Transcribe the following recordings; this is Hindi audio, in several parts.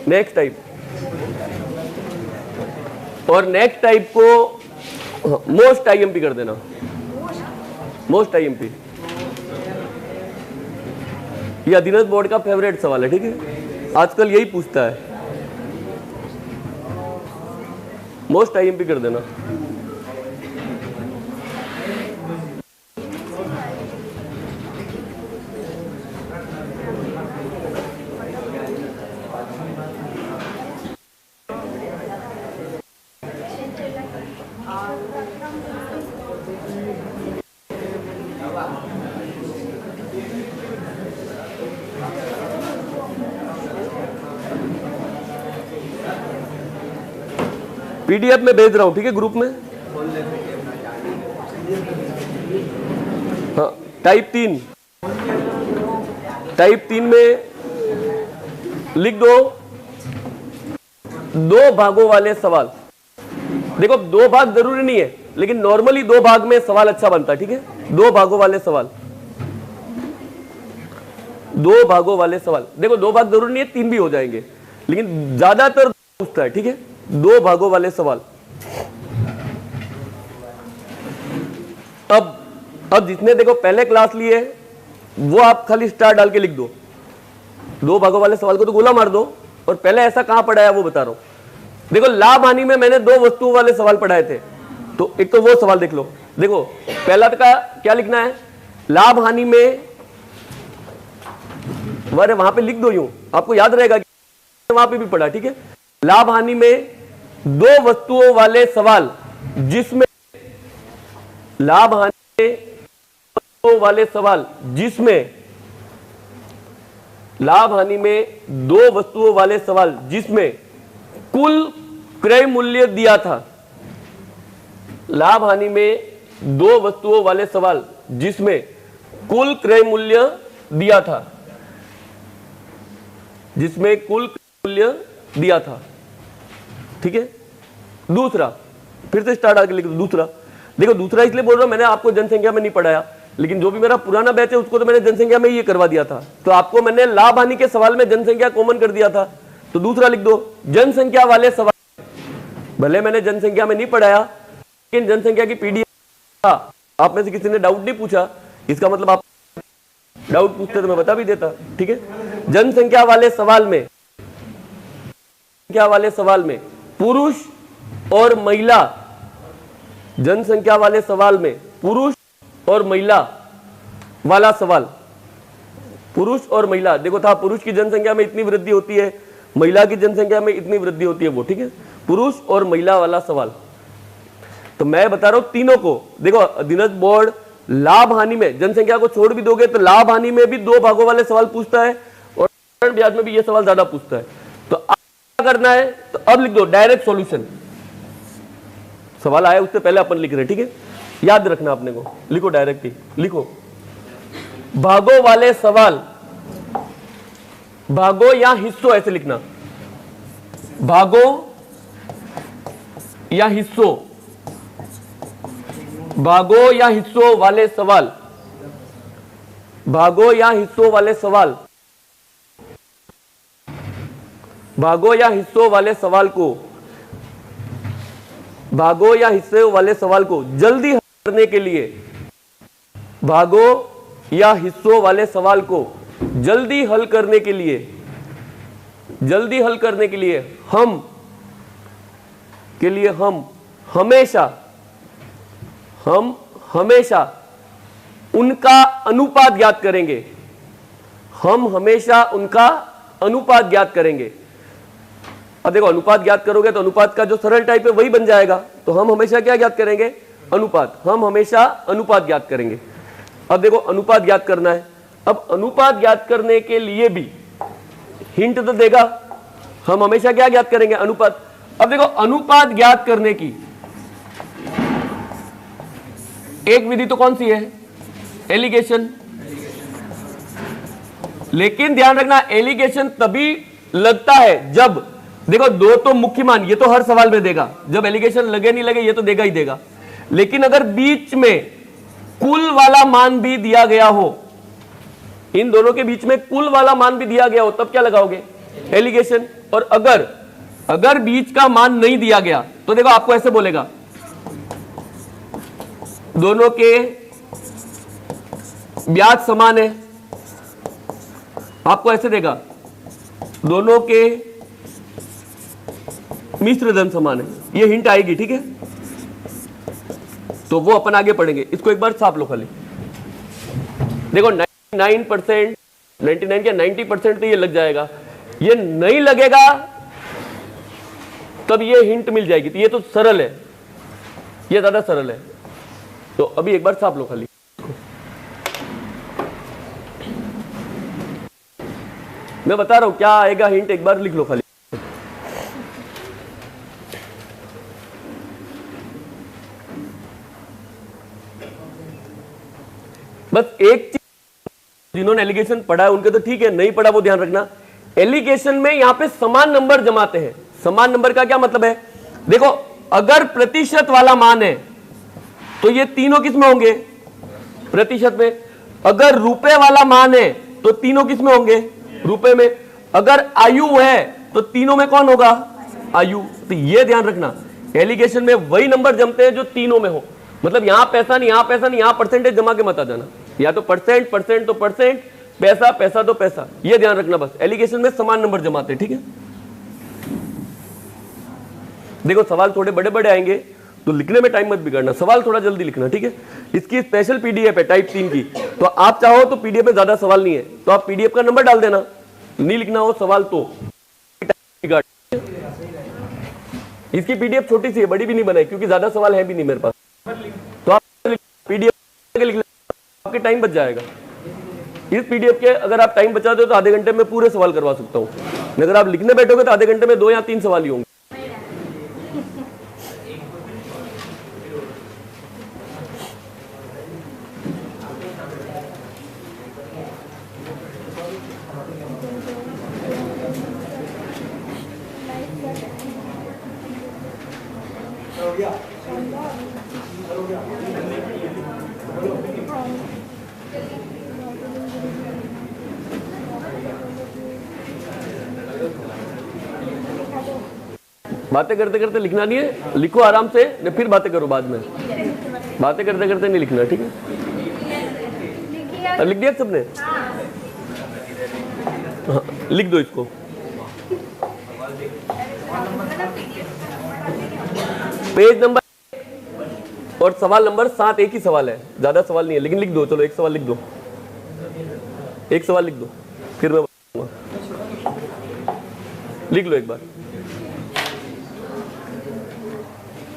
नेक्स्ट टाइप, और नेक्स्ट टाइप को मोस्ट आईएमपी कर देना, मोस्ट आईएमपी। ये अधीनस्थ बोर्ड का फेवरेट सवाल है, ठीक है, आजकल यही पूछता है, मोस्ट आईएमपी कर देना। पीडीएफ में भेज रहा हूं, ठीक है, ग्रुप में। हाँ, टाइप 3 में लिख दो 2 भागों वाले सवाल। देखो 2 भाग जरूरी नहीं है, लेकिन नॉर्मली 2 भाग में सवाल अच्छा बनता है, ठीक है। 2 भागों वाले सवाल, 2 भागों वाले सवाल। देखो 2 भाग जरूरी नहीं है, 3 भी हो जाएंगे, लेकिन ज्यादातर पूछता है, ठीक है, 2 भागों वाले सवाल। अब जिसने देखो पहले क्लास लिए वो आप खाली स्टार डाल के लिख दो, 2 भागों वाले सवाल को तो गोला मार दो, और पहले ऐसा कहां पढ़ाया वो बता रहा हूं। देखो लाभ हानि में मैंने 2 वस्तुओं वाले सवाल पढ़ाए थे, तो एक तो वो सवाल देख लो। देखो पहला का क्या लिखना है, लाभ हानि में, वहां पे लिख दो, यूं आपको याद रहेगा कि वहां पे भी पढ़ा, ठीक है। लाभ हानि में 2 वस्तुओं वाले सवाल जिसमें, लाभ हानि में वाले सवाल जिसमें, लाभ हानि में 2 वस्तुओं वाले सवाल जिसमें कुल क्रय मूल्य दिया था। लाभ हानि में 2 वस्तुओं वाले सवाल जिसमें कुल क्रय मूल्य दिया था, जिसमें कुल क्रय मूल्य दिया था, ठीक है। दूसरा, फिर से स्टार्ट आके लिख दो दूसरा। देखो दूसरा इसलिए बोल रहा हूं, मैंने आपको जनसंख्या में नहीं पढ़ाया, लेकिन जो भी मेरा पुराना बैच है उसको तो मैंने जनसंख्या में ये करवा दिया था, तो आपको मैंने लाभ हानि के सवाल में जनसंख्या कॉमन कर दिया था, तो दूसरा लिख दो जनसंख्या वाले सवाल। भले मैंने जनसंख्या में नहीं पढ़ाया, लेकिन जनसंख्या की पीडीएफ आप में से किसी ने डाउट नहीं पूछा, इसका मतलब आप डाउट पूछते तो मैं बता भी देता, ठीक है। जनसंख्या वाले सवाल में, जनसंख्या वाले सवाल में पुरुष और महिला, जनसंख्या वाले सवाल में पुरुष और महिला वाला सवाल, पुरुष और महिला, देखो था पुरुष की जनसंख्या में इतनी वृद्धि होती है, महिला की जनसंख्या में इतनी वृद्धि होती है, वो, ठीक है, पुरुष और महिला वाला सवाल। तो मैं बता रहा हूं तीनों को, देखो अधीनस्थ बोर्ड लाभ हानि में, जनसंख्या को छोड़ भी दोगे तो लाभ हानि में भी 2 भागों वाले सवाल पूछता है, और ब्याज में भी ये सवाल ज्यादा पूछता है। तो अब क्या करना है, तो अब लिख दो डायरेक्ट सॉल्यूशन। सवाल आया उससे पहले अपन लिख रहे हैं, ठीक है, याद रखना अपने को, लिखो डायरेक्ट ही लिखो। भागों वाले सवाल, भागों या हिस्सों ऐसे लिखना, भागों या हिस्सों, भागों या हिस्सों वाले सवाल, भागों या हिस्सों वाले सवाल, भागों या हिस्सों वाले सवाल को, भागों या हिस्सों वाले सवाल को जल्दी हल करने के लिए, भागों या हिस्सों वाले सवाल को जल्दी हल करने के लिए, जल्दी हल करने के लिए हम हमेशा उनका अनुपात ज्ञात करेंगे, हम हमेशा उनका अनुपात ज्ञात करेंगे। अब देखो अनुपात ज्ञात करोगे तो अनुपात का जो सरल टाइप है वही बन जाएगा, तो हम हमेशा क्या ज्ञात करेंगे, अनुपात, हम हमेशा अनुपात ज्ञात करेंगे। अब देखो अनुपात ज्ञात करना है, अब अनुपात ज्ञात करने के लिए भी हिंट तो देगा, हम हमेशा क्या ज्ञात करेंगे, अनुपात। अब देखो अनुपात ज्ञात करने की एक विधि तो कौन सी है, एलिगेशन। लेकिन ध्यान रखना एलिगेशन तभी लगता है जब, देखो 2 तो मुख्य मान, ये तो हर सवाल में देगा, जब एलिगेशन लगे नहीं लगे ये तो देगा ही देगा, लेकिन अगर बीच में कुल वाला मान भी दिया गया हो, इन दोनों के बीच में कुल वाला मान भी दिया गया हो, तब क्या लगाओगे, एलिगेशन। और अगर बीच का मान नहीं दिया गया तो देखो आपको ऐसे बोलेगा, दोनों के ब्याज समान है, आपको ऐसे देगा, दोनों के मिश्र धन समान है, ये हिंट आएगी, ठीक है। तो वो अपन आगे पढ़ेंगे, इसको एक बार साफ लो खाली। देखो 99%, 99 क्या 90% तो ये लग जाएगा, ये नहीं लगेगा तब ये हिंट मिल जाएगी। तो ये तो सरल है, ये ज्यादा सरल है। तो अभी एक बार साफ लो खाली। मैं बता रहा हूं क्या आएगा हिंट, एक बार लिख लो खाली। बस एक चीज, जिन्होंने एलिगेशन पढ़ा है उनके तो ठीक है, नहीं पढ़ा वो ध्यान रखना। एलिगेशन में यहां पे समान नंबर जमाते हैं। समान नंबर का क्या मतलब है, देखो अगर प्रतिशत वाला मान है तो ये तीनों किस में होंगे, प्रतिशत में। अगर रुपए वाला मान है तो तीनों किस में होंगे, रुपए में। अगर आयु है तो तीनों में कौन होगा, आयु। तो ये ध्यान रखना, एलिगेशन में वही नंबर जमते हैं जो तीनों में हो। मतलब यहां पैसा नहीं, यहां पैसा नहीं, यहां परसेंटेज जमा के मत आ जाना, या तो परसेंट तो परसेंट, पैसा पैसा तो पैसा, ये ध्यान रखना। बस एलिगेशन में समान नंबर जमाते हैं, ठीक है। देखो सवाल थोड़े बड़े बड़े आएंगे तो लिखने में टाइम मत बिगाड़ना, सवाल थोड़ा जल्दी लिखना, ठीक है। इसकी स्पेशल पीडीएफ है टाइप 3 की, तो आप चाहो तो पीडीएफ में ज्यादा सवाल नहीं है तो आप पीडीएफ का नंबर डाल देना, नहीं लिखना हो सवाल तो। इसकी पीडीएफ छोटी सी है, बड़ी भी नहीं बनाई क्योंकि ज्यादा सवाल है भी नहीं मेरे पास। तो आप पीडीएफ लिख लेना, आपके टाइम बच जाएगा। इस पीडीएफ के अगर आप टाइम बचा दो तो आधे घंटे में पूरे सवाल करवा सकता हूं। अगर आप लिखने बैठोगे तो आधे घंटे में 2 या 3 सवाल ही होंगे। बातें करते करते लिखना नहीं है, लिखो आराम से, फिर बातें करो बाद में। बातें करते करते नहीं लिखना, ठीक है। लिख दिया सबने, हाँ, लिख दो इसको। पेज नंबर और सवाल नंबर 7 एक ही सवाल है, ज्यादा सवाल नहीं है, लेकिन लिख दो। चलो एक सवाल लिख दो, एक सवाल लिख दो, फिर मैं बताऊंगा। लिख लो एक बार।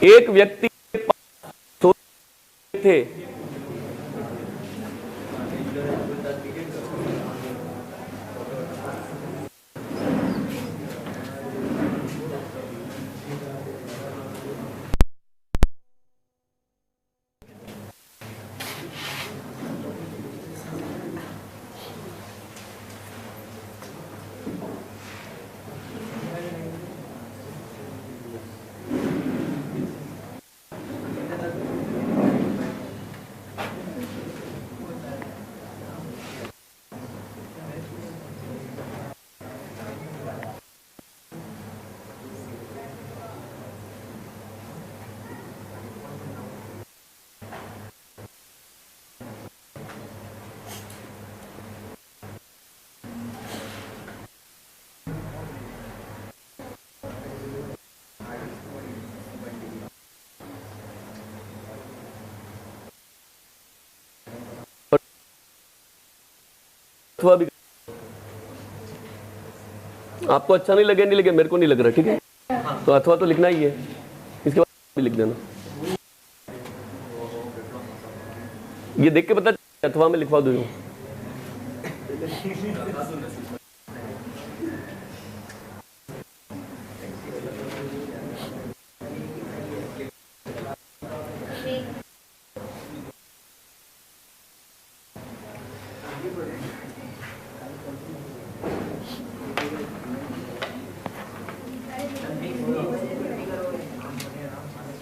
एक व्यक्ति के पास सोने थे, अथवा भी आपको अच्छा नहीं लगे, नहीं लगे, मेरे को नहीं लग रहा, ठीक है। तो अथवा तो लिखना ही है, इसके बाद भी लिख देना। ये देख के पता अथवा में लिखवा दो।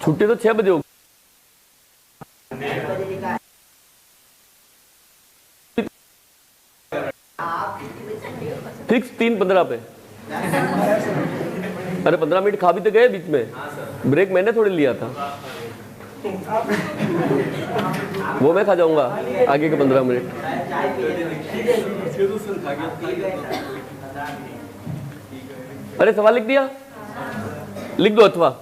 छुट्टी तो 6 बजे होगी। फिक्स 3:15 पे। अरे 15 मिनट खा भी तो गए बीच में, ब्रेक मैंने थोड़ी लिया था, वो मैं खा जाऊंगा आगे के 15 मिनट। अरे सवाल लिख दिया, लिख दो अथवा।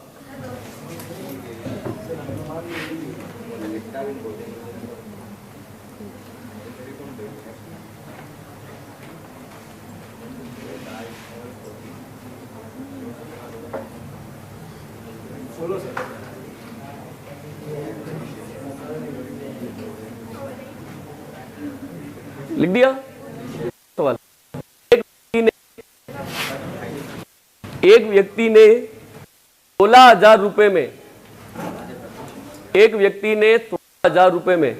लिख दिया सवाल। एक व्यक्ति ने 16,000 रुपए में, एक व्यक्ति ने 16,000 रुपए में,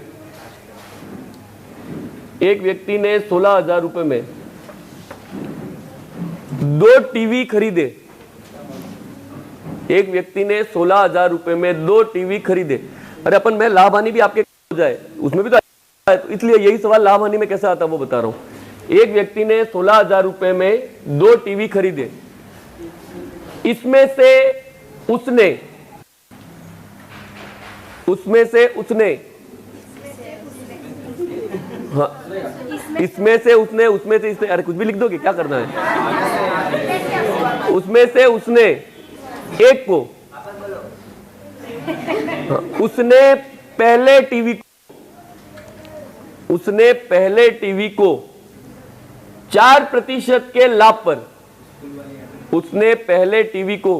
एक व्यक्ति ने 16,000 रुपए में 2 टीवी खरीदे। एक व्यक्ति ने 16,000 रुपए में 2 टीवी खरीदे। अरे अपन में लाभ हानि भी आपके हो जाए, उसमें भी तो इसलिए यही सवाल लाभ हानि में कैसे आता है वो बता रहा हूं। एक व्यक्ति ने 16,000 रुपए में 2 टीवी खरीदे। इसमें से उसने हाँ, इसमें से इसने, अरे कुछ भी लिख दोगे, क्या करना है। उसमें से उसने एक को, उसने पहले टीवी को 4% के लाभ पर, उसने पहले टीवी को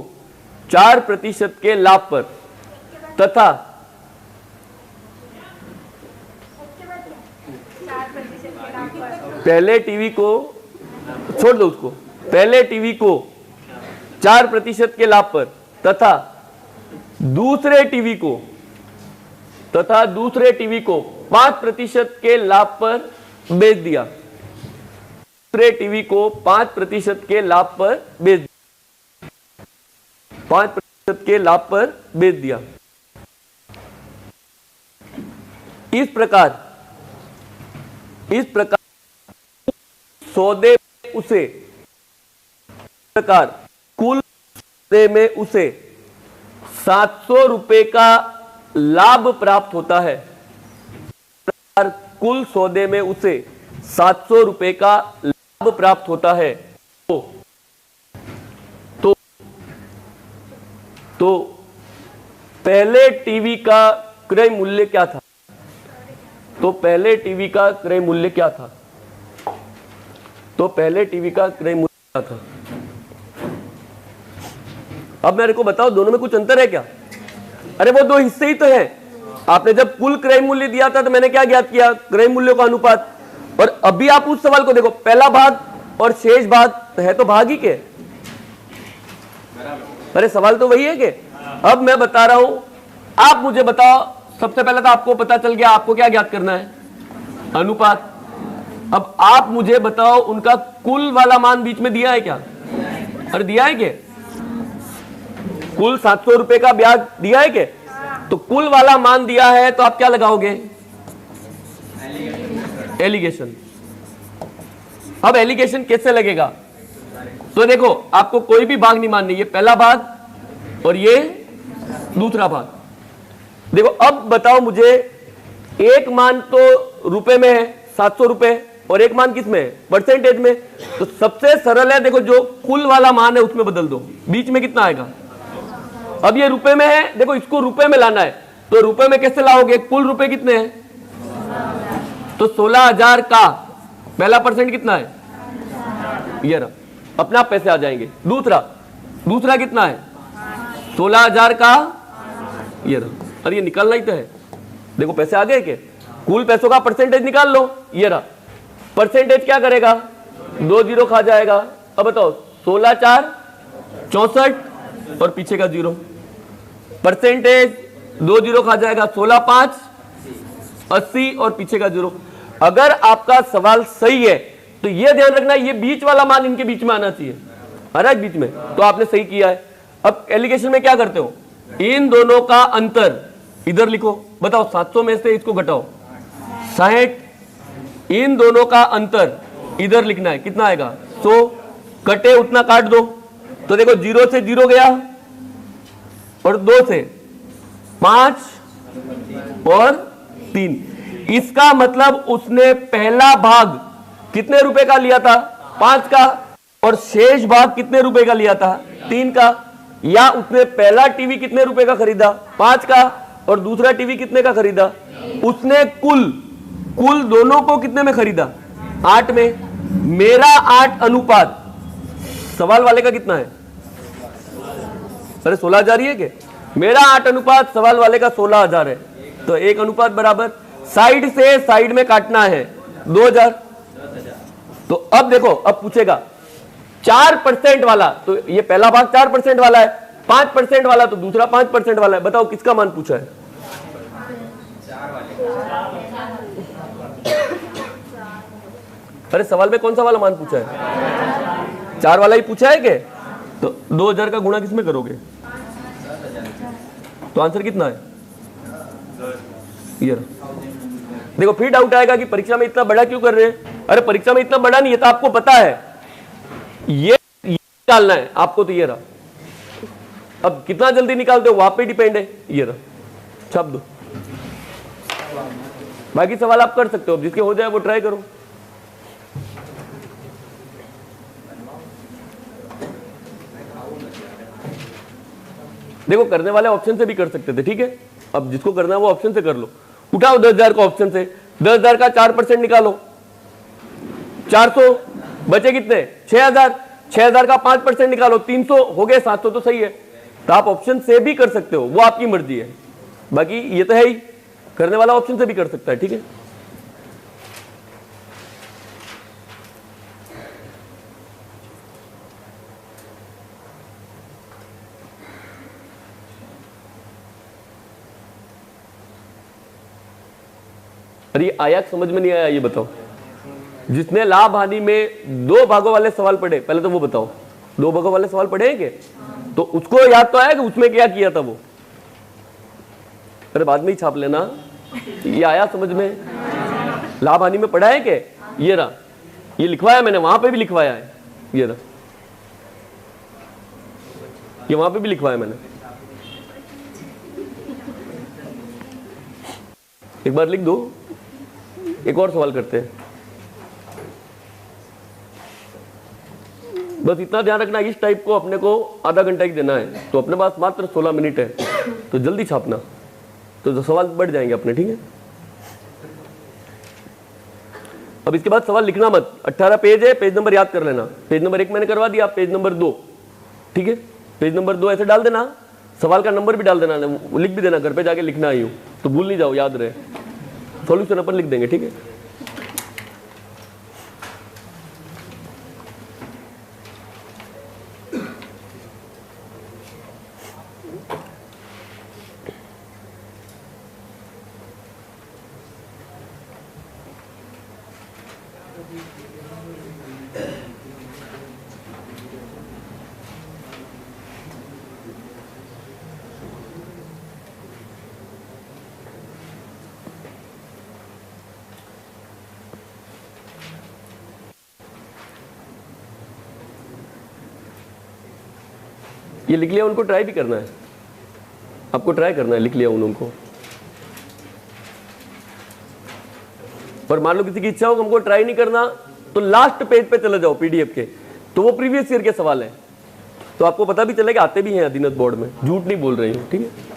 4% के लाभ पर तथा पहले टीवी को, छोड़ दो उसको, पहले टीवी को 4% के लाभ पर तथा दूसरे टीवी को 5% के लाभ पर बेच दिया। दूसरे टीवी को 5% के लाभ पर बेच दिया, 5% के लाभ पर बेच दिया। इस प्रकार सौदे उसे, कुल सौदे में उसे 700 रुपए का लाभ प्राप्त होता है। कुल सौदे में उसे 700 रुपए का लाभ प्राप्त होता है। तो पहले टीवी का क्रय मूल्य क्या था? तो पहले टीवी का क्रय मूल्य क्या था? अब मेरे को बताओ, दोनों में कुछ अंतर है क्या? अरे वो 2 हिस्से ही तो हैं। आपने जब कुल क्रय मूल्य दिया था तो मैंने क्या ज्ञात किया? क्रय मूल्य का अनुपात। और अभी आप उस सवाल को देखो, पहला भाग और शेष भाग है तो भाग ही के। अरे सवाल तो वही है कि अब मैं बता रहा हूं, आप मुझे बताओ। सबसे पहले तो आपको पता चल गया आपको क्या ज्ञात करना है, अनुपात। अब आप मुझे बताओ उनका कुल वाला मान बीच में दिया है क्या? अरे दिया है क्या? कुल 700 रुपए का ब्याज दिया है क्या? तो कुल वाला मान दिया है तो आप क्या लगाओगे? एलिगेशन। अब एलिगेशन कैसे लगेगा? तो देखो, आपको कोई भी भाग नहीं माननी, ये पहला भाग और ये दूसरा भाग। देखो अब बताओ मुझे, एक मान तो रुपए में है 700 रुपए, और एक मान किस में है? परसेंटेज में। तो सबसे सरल है, देखो जो कुल वाला मान है उसमें बदल दो, बीच में कितना आएगा? अब ये रुपए में है, देखो इसको रुपए में लाना है, तो रुपए में कैसे लाओगे? कुल रुपए कितने हैं? तो 16,000 का पहला परसेंट कितना है? ये रहा, अपने आप पैसे आ जाएंगे। दूसरा कितना है? 16,000 का ये रहा। अरे ये निकालना ही तो है, देखो पैसे आ गए क्या? कुल पैसों का परसेंटेज निकाल लो, ये रहा। परसेंटेज क्या करेगा? 2 जीरो खा जाएगा। अब बताओ, 16 4 64 और पीछे का 0। परसेंटेज 2 जीरो खा जाएगा, 16 5 80 और पीछे का 0। अगर आपका सवाल सही है तो यह ध्यान रखना, ये बीच वाला मान इनके बीच में आना चाहिए, आ रहा है बीच में, तो आपने सही किया है। अब एलिगेशन में क्या करते हो? इन दोनों का अंतर इधर लिखो। बताओ 700 में से इसको घटाओ 60, इन दोनों का अंतर इधर लिखना है, कितना आएगा? 100, कटे उतना काट दो, तो देखो 0 से 0 गया और 2 से 5 और 3। इसका मतलब उसने पहला भाग कितने रुपए का लिया था? 5 का। और शेष भाग कितने रुपए का लिया था? 3 का। या उसने पहला टीवी कितने रुपए का खरीदा? 5 का। और दूसरा टीवी कितने का खरीदा? उसने कुल दोनों को कितने में खरीदा? 8 में। मेरा 8 अनुपात सवाल वाले का कितना है? अरे 16,000 ही है के? मेरा 8 अनुपात सवाल वाले का 16,000 है। तो 1 अनुपात बराबर साइड से साइड में काटना है 2,000। तो अब देखो, अब पूछेगा 4% वाला, तो ये पहला भाग 4% वाला है, 5% वाला तो दूसरा 5% वाला है। बताओ किसका मान पूछा है? अरे सवाल में कौन सा वाला मान पूछा है? 4 वाला ही पूछा है के? तो 2,000 का गुणा किसमें करोगे? तो आंसर कितना है? ये देखो, फिर डाउट आएगा कि परीक्षा में इतना बड़ा क्यों कर रहे हैं? अरे परीक्षा में इतना बड़ा नहीं है, तो आपको पता है ये निकालना है आपको, तो ये रहा। अब कितना जल्दी निकालते हो वहां पे डिपेंड है। ये रहा, छाप दो। बाकी सवाल आप कर सकते हो, जिसके हो जाए वो ट्राई करो। देखो करने वाले ऑप्शन से भी कर सकते थे, ठीक है। अब जिसको करना है वो ऑप्शन से कर लो। उठाओ 10,000 को ऑप्शन से, 10,000 का 4% निकालो, 400 बचे कितने? 6,000। 6,000 का 5% निकालो, 300 हो गए, 700 तो सही है। तो आप ऑप्शन से भी कर सकते हो, वो आपकी मर्जी है। बाकी ये तो है ही, करने वाला ऑप्शन से भी कर सकता है, ठीक है। अरे आया समझ में नहीं आया ये बताओ? जिसने लाभ हानि में 2 भागों वाले सवाल पढ़े, पहले तो वो बताओ 2 भागों वाले सवाल पढ़े हैं क्या? तो उसको याद तो आया कि उसमें क्या किया था वो? अरे बाद में ही छाप लेना। ये आया समझ में? लाभ हानि में पढ़ा है क्या? ये रहा, ये लिखवाया मैंने, वहां पे भी लिखवाया है। ये रहा, ये वहां पे भी लिखवाया मैंने। एक बार लिख दो। एक और सवाल करते हैं। बस इतना ध्यान रखना, इस टाइप को अपने को आधा घंटा ही देना है, तो अपने पास मात्र 16 मिनट है, तो जल्दी छापना, तो सवाल बढ़ जाएंगे अपने, ठीक है। अब इसके बाद सवाल लिखना मत। 18 पेज है, पेज नंबर याद कर लेना। पेज नंबर 1 मैंने करवा दिया, पेज नंबर 2, ठीक है। पेज नंबर 2 ऐसे डाल देना, सवाल का नंबर भी डाल देना, लिख भी देना, घर पे जाके लिखना आई हूँ, तो भूल नहीं जाओ, याद रहे। सॉल्यूशन अपन लिख देंगे, ठीक है। ये लिख लिया, उनको ट्राई भी करना है, आपको ट्राई करना है, लिख लिया उनको। पर मान लो किसी की इच्छा हो हमको ट्राई नहीं करना, तो लास्ट पेज पे चले जाओ पीडीएफ के, तो वो प्रीवियस ईयर के सवाल है, तो आपको पता भी चलेगा आते भी हैं अधीनस्थ बोर्ड में, झूठ नहीं बोल रही हूँ, ठीक है।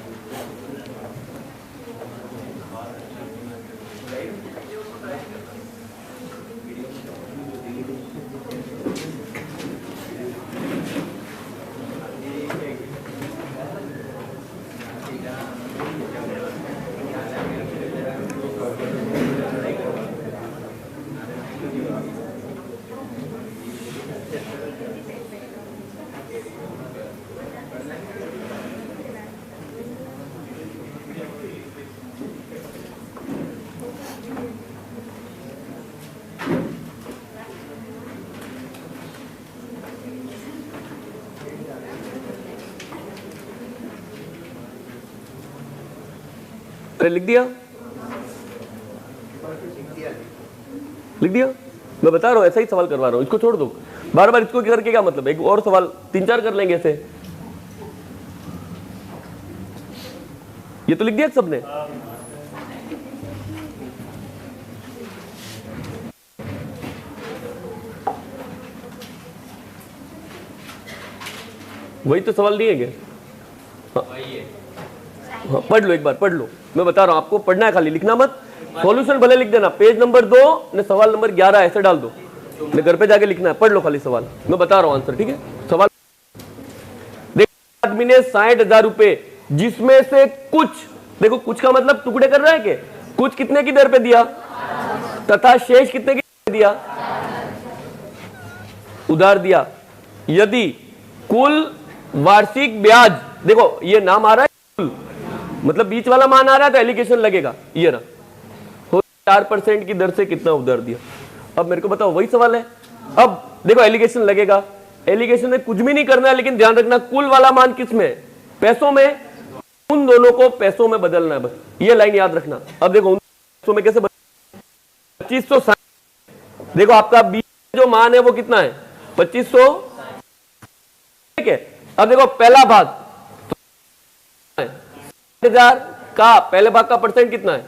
लिख दिया, लिख दिया, मैं बता रहा हूं, ऐसा ही सवाल करवा रहा हूं, इसको छोड़ दो। बार बार इसको करके क्या मतलब, एक और सवाल 3-4 कर लेंगे ऐसे। ये तो लिख दिया सबने। वही तो सवाल नहीं है क्या? हाँ, पढ़ लो एक बार, पढ़ लो, मैं बता रहा हूं आपको, पढ़ना है, खाली लिखना मत। सॉल्यूशन भले लिख देना, पेज नंबर 2 ने सवाल नंबर 11 ऐसे डाल दो, मैं घर पे जाके लिखना है, पढ़ लो खाली सवाल, मैं बता रहा हूं आंसर, ठीक है। सवाल देखो, आदमी ने 60,000 रुपए जिसमें से कुछ, देखो कुछ का मतलब टुकड़े कर रहा है कि कुछ कितने की दर पे दिया तथा शेष कितने की दर पे दिया, उधार दिया। यदि कुल वार्षिक ब्याज, देखो ये नाम आ रहा है कुल, मतलब बीच वाला मान आ रहा है तो एलिगेशन लगेगा, ये ना 4% की दर से कितना उधार दिया। अब मेरे को बताओ, वही सवाल है। अब देखो एलिगेशन लगेगा, एलिगेशन में कुछ भी नहीं करना है, लेकिन ध्यान रखना कुल वाला मान किस में, पैसों में, उन दोनों को पैसों में बदलना है, बस ये लाइन याद रखना। अब देखो उन पैसों में कैसे 2560, देखो आपका बीच जो मान है वो कितना है 2500, ठीक है। अब देखो पहला भाग 60,000 का पहले भाग का परसेंट कितना है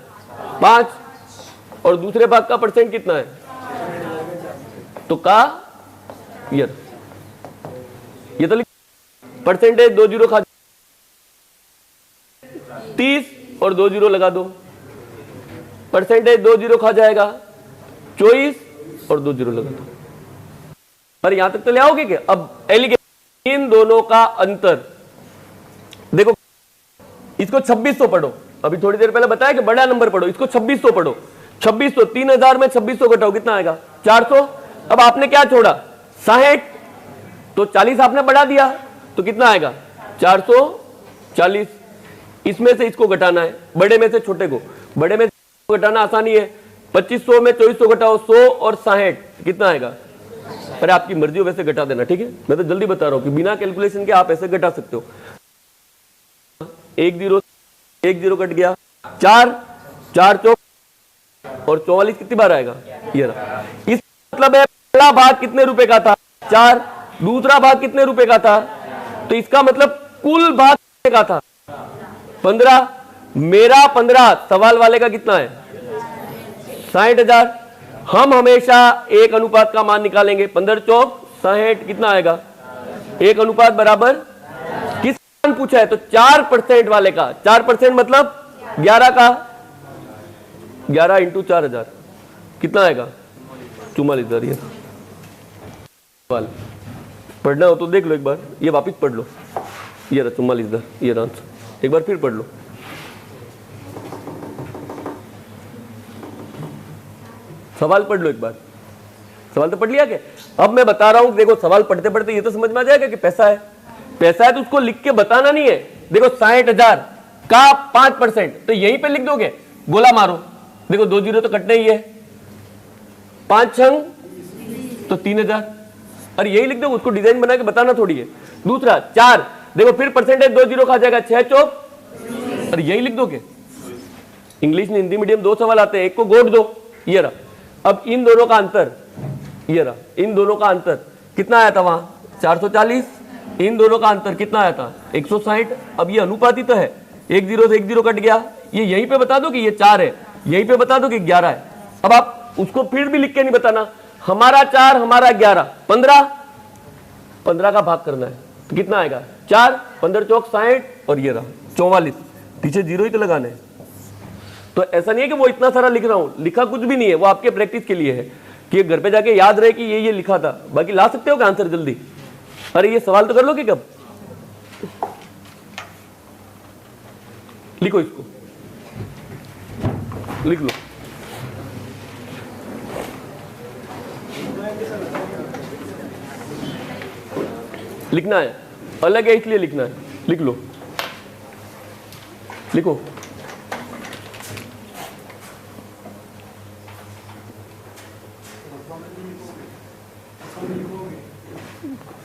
5, और दूसरे भाग का परसेंट कितना है, तो का ईयर, ये तो लिख परसेंटेज 2 जीरो खा 30 और 2 जीरो लगा दो, परसेंटेज 2 जीरो खा जाएगा 24 और 2 जीरो लगा दो। पर यहां तक तो ले आओगे क्या? अब एलिगेशन, इन दोनों का अंतर देखो, इसको 2600 पढ़ो, अभी थोड़ी देर पहले बताया कि बड़ा नंबर पढ़ो, इसको 2600 पढ़ो। 2600, 3000 में 2600 घटाओ कितना आएगा 400। अब आपने क्या छोड़ा 60, तो 40 आपने बढ़ा दिया तो कितना आएगा 440। इसमें से इसको घटाना है, बड़े में से छोटे को, बड़े में से घटाना आसानी है। 2500 में 2400 घटाओ 100 और 60 कितना आएगा, अरे आपकी मर्जी हो वैसे घटा देना, ठीक है। मैं तो जल्दी बता रहा हूं कि बिना कैलकुलेशन के आप ऐसे घटा सकते हो। 1 जीरो कट गया, 4 चौक और 44 कितनी बार आएगा, ये रहा। इस मतलब है पहला भाग कितने रुपए का था 4, दूसरा भाग कितने रुपए का था, तो इसका मतलब कुल भाग कितने का था 15, मेरा 15, सवाल वाले का कितना है 60,000। हम हमेशा एक अनुपात का मान निकालेंगे, 15 चौक 60 कितना आएगा, एक अनुपात बराबर किस मान पूछा है, तो 4% वाले का, 4% मतलब 11 का, 11 इंटू 4000 कितना आएगा 44,000। ये सवाल पढ़ना हो तो देख लो एक बार, ये वापिस पढ़ लो, ये रहा 44,000, ये रहा आंसर, एक बार फिर पढ़ लो। सवाल पढ़ लो एक बार, सवाल तो पढ़ लिया क्या? अब मैं बता रहा हूं, देखो सवाल पढ़ते पढ़ते ये तो समझ में आ जाएगा कि पैसा है, पैसा है तो उसको लिख के बताना नहीं है। देखो 60,000 का 5%, तो यहीं पे लिख दोगे, गोला मारो, देखो 2 जीरो तो कटना ही है, 5 छंग तो 3,000, अरे यही लिख दो, उसको डिजाइन बना के बताना थोड़ी है। दूसरा 4, देखो फिर परसेंटेज 2 जीरो खा जाएगा 6 चौक, अरे यही लिख दोगे। इंग्लिश हिंदी मीडियम 2 सवाल आते हैं, एक को गोट दो, ये रहा। अब इन दोनों का अंतर, ये रहा, इन दोनों का अंतर कितना आया था वहां 440, इन दोनों का अंतर कितना आया था 160। अब ये अनुपाती तो है, 1 जीरो से 1 जीरो कट गया, ये यहीं पे बता दो कि ये 4 है, यहीं पे बता दो कि 11 है। अब आप उसको फिर भी लिख के नहीं बताना, हमारा 4 हमारा 11, 15 का भाग करना है तो कितना आएगा 4, 15 चौक 60 और ये रहा 44, पीछे जीरो ही तो लगाने हैं। तो ऐसा नहीं है कि वो इतना सारा लिख रहा हूं, लिखा कुछ भी नहीं है, वो आपके प्रैक्टिस के लिए है कि घर पे जाके याद रहे कि ये लिखा था, बाकी ला सकते हो क्या आंसर जल्दी। अरे ये सवाल तो कर लो कि कब, लिखो इसको, लिख लो, लिखना है, अलग है इसलिए लिखना है, लिख लो, लिखो।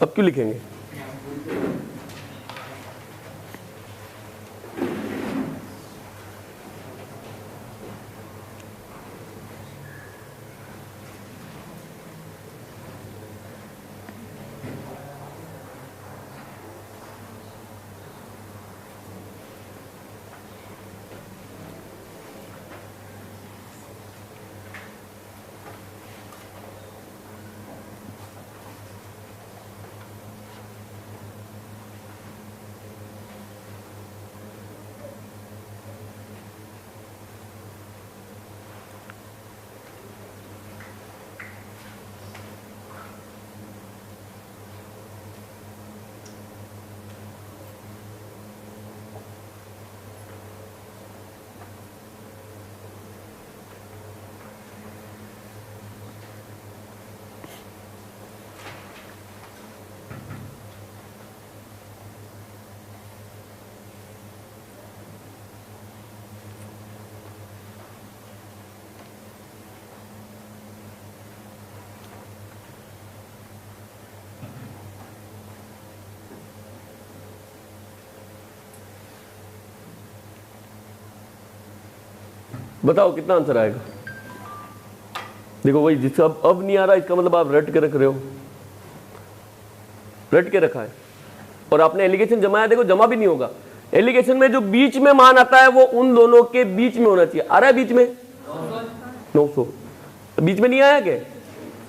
अब क्यों लिखेंगे, बताओ कितना आंसर आएगा। देखो वही जिसका अब नहीं आ रहा, इसका मतलब आप रट के रख रहे हो, रट के रखा है और आपने एलिगेशन जमाया। देखो जमा भी नहीं होगा, एलिगेशन में जो बीच में मान आता है वो उन दोनों के बीच में होना चाहिए। आ रहा है बीच में 900, बीच में नहीं आया क्या?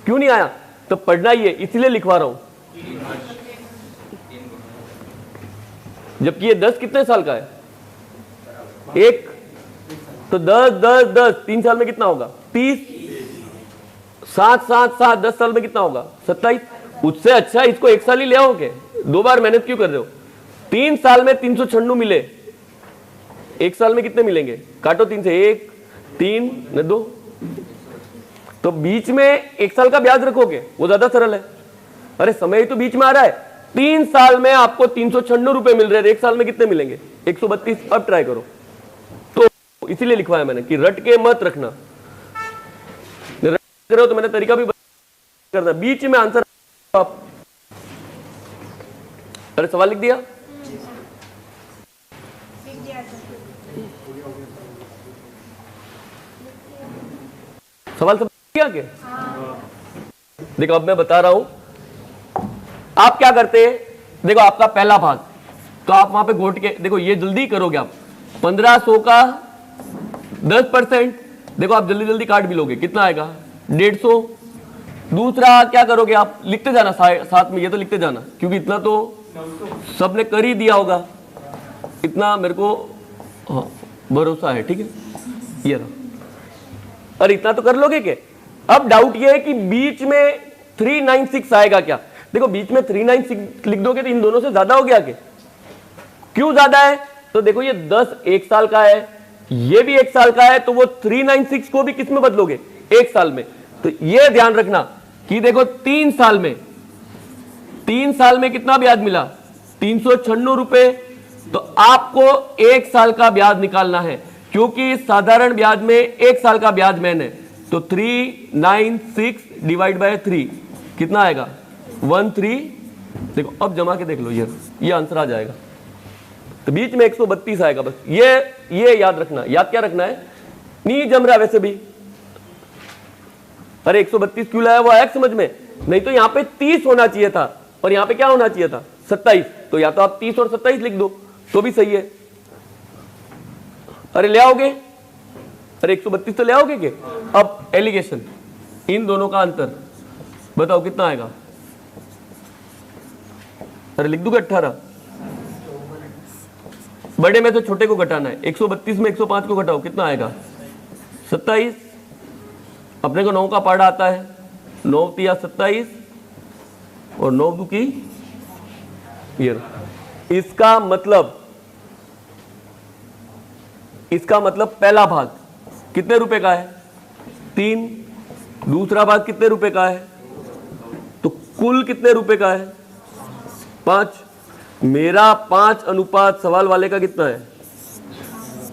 क्यों नहीं आया? तो पढ़ना ही है, इसलिए लिखवा रहा हूं। जबकि ये 10 कितने साल का है? 1, तो 10 10 10 3 साल में कितना होगा? 30, 7 7 7 10 साल में कितना होगा? 27। उससे अच्छा इसको 1 साल ही ले आओ के, 2 बार मेहनत क्यों कर रहे हो? 3 साल में 396 मिले, 1 साल में कितने मिलेंगे? काटो 3 से, 1 3 न 2, तो बीच में 1 साल का ब्याज रखोगे, वो ज्यादा सरल है। अरे समय ही तो बीच में आ रहा है। 3 साल में आपको 396 रुपए मिल रहे हैं, 1 साल में कितने मिलेंगे? 132। अब ट्राई करो। तो इसीलिए लिखवाया मैंने कि रट के मत रखना, रट करो तो मैंने तरीका भी करना, बीच में आंसर आप। अरे सवाल लिख दिया? सवाल सब किया क्या? देखो अब मैं बता रहा हूं, आप क्या करते हैं। देखो आपका पहला भाग, तो आप वहां पे घोट के देखो, ये जल्दी करोगे आप। 1500 का 10%, देखो आप जल्दी जल्दी काट भी लोगे, कितना आएगा? 150। दूसरा क्या करोगे आप? लिखते जाना साथ में, ये तो लिखते जाना, क्योंकि इतना तो सबने कर ही दिया होगा, इतना मेरे को भरोसा है, ठीक है। ये रहा, और इतना तो कर लोगे क्या? अब डाउट ये है कि बीच में 396 आएगा क्या? देखो बीच में 396 लिख दोगे तो इन दोनों से ज्यादा हो गया क्या? क्यों ज्यादा है? तो देखो ये 10 1 साल का है, ये भी 1 साल का है, तो वो 396 को भी किस में बदलोगे? 1 साल में। तो ये ध्यान रखना कि देखो 3 साल में, 3 साल में कितना ब्याज मिला? 396 रुपए। तो आपको 1 साल का ब्याज निकालना है, क्योंकि साधारण ब्याज में 1 साल का ब्याज मैंने, तो 396 डिवाइड बाय 3 कितना आएगा? 13। देखो अब जमा के देख लो, ये आंसर आ जाएगा। तो बीच में 132 आएगा, बस ये याद रखना। याद क्या रखना है? नहीं जम रहा वैसे भी। अरे 132 क्यों लाया? वो आया समझ में? नहीं तो यहां पे 30 होना चाहिए था, और यहां पे क्या होना चाहिए था? 27। तो या तो आप 30 और 27 लिख दो तो भी सही है। अरे ले आओगे? अरे 132 तो ले आओगे के? अब एलिगेशन, इन दोनों का अंतर बताओ कितना आएगा? अरे लिख दूंगा 18। बड़े में तो छोटे को घटाना है। 132 में 105 को घटाओ, कितना आएगा? 27। अपने को 9 का पाड़ा आता है, 9 तिया 27 और 9 दू की ये। इसका मतलब पहला भाग कितने रुपए का है? 3। दूसरा भाग कितने रुपए का है? तो कुल कितने रुपए का है? 5। मेरा 5 अनुपात सवाल वाले का कितना है?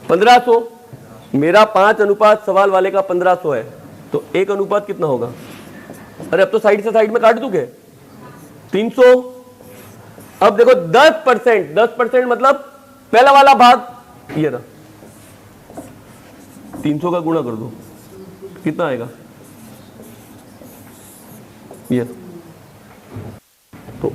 1500। मेरा 5 अनुपात सवाल वाले का 1500 है, तो 1 अनुपात कितना होगा? अरे अब तो साइड से साइड में काट दूंगे, 300। अब देखो 10%, 10% मतलब पहला वाला भाग ये रहा, 300 का गुणा कर दो, कितना आएगा? ये तो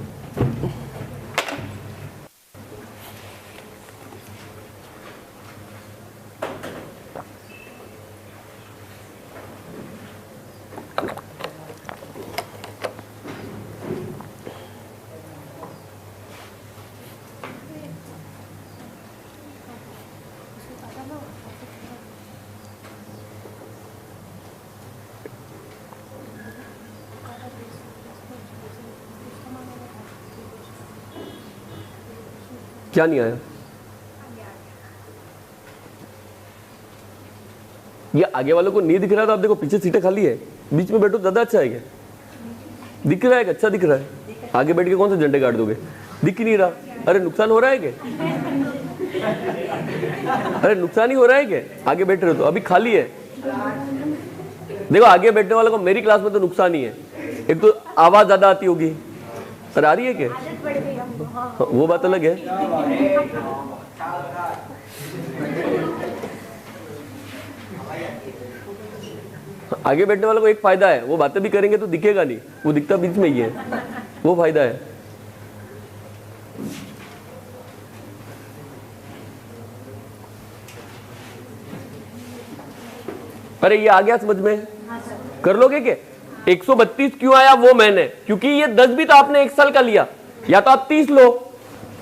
क्या नहीं आया? ये आगे वालों को नहीं दिख रहा था। आप देखो पीछे सीटें खाली है, बीच में बैठो, ज्यादा अच्छा है क्या? दिख रहा है? अच्छा दिख रहा है। आगे बैठ के कौन से झंडे काट दोगे? दिख ही नहीं रहा। अरे नुकसान हो रहा है क्या? अरे नुकसान ही हो रहा है क्या? आगे बैठ रहे हो तो अभी खाली है। देखो आगे बैठने वालों को मेरी क्लास में तो नुकसान ही है, एक तो आवाज ज्यादा आती होगी। सर आ रही है क्या? वो बात अलग है। आगे बैठने वालों को एक फायदा है, वो बातें भी करेंगे तो दिखेगा नहीं, वो दिखता बीच में ही है, वो फायदा है। अरे ये आ गया समझ में? कर लोगे क्या? 132 क्यों आया वो मैंने, क्योंकि ये 10 भी तो आपने एक साल का लिया, या तो आप 30 लो,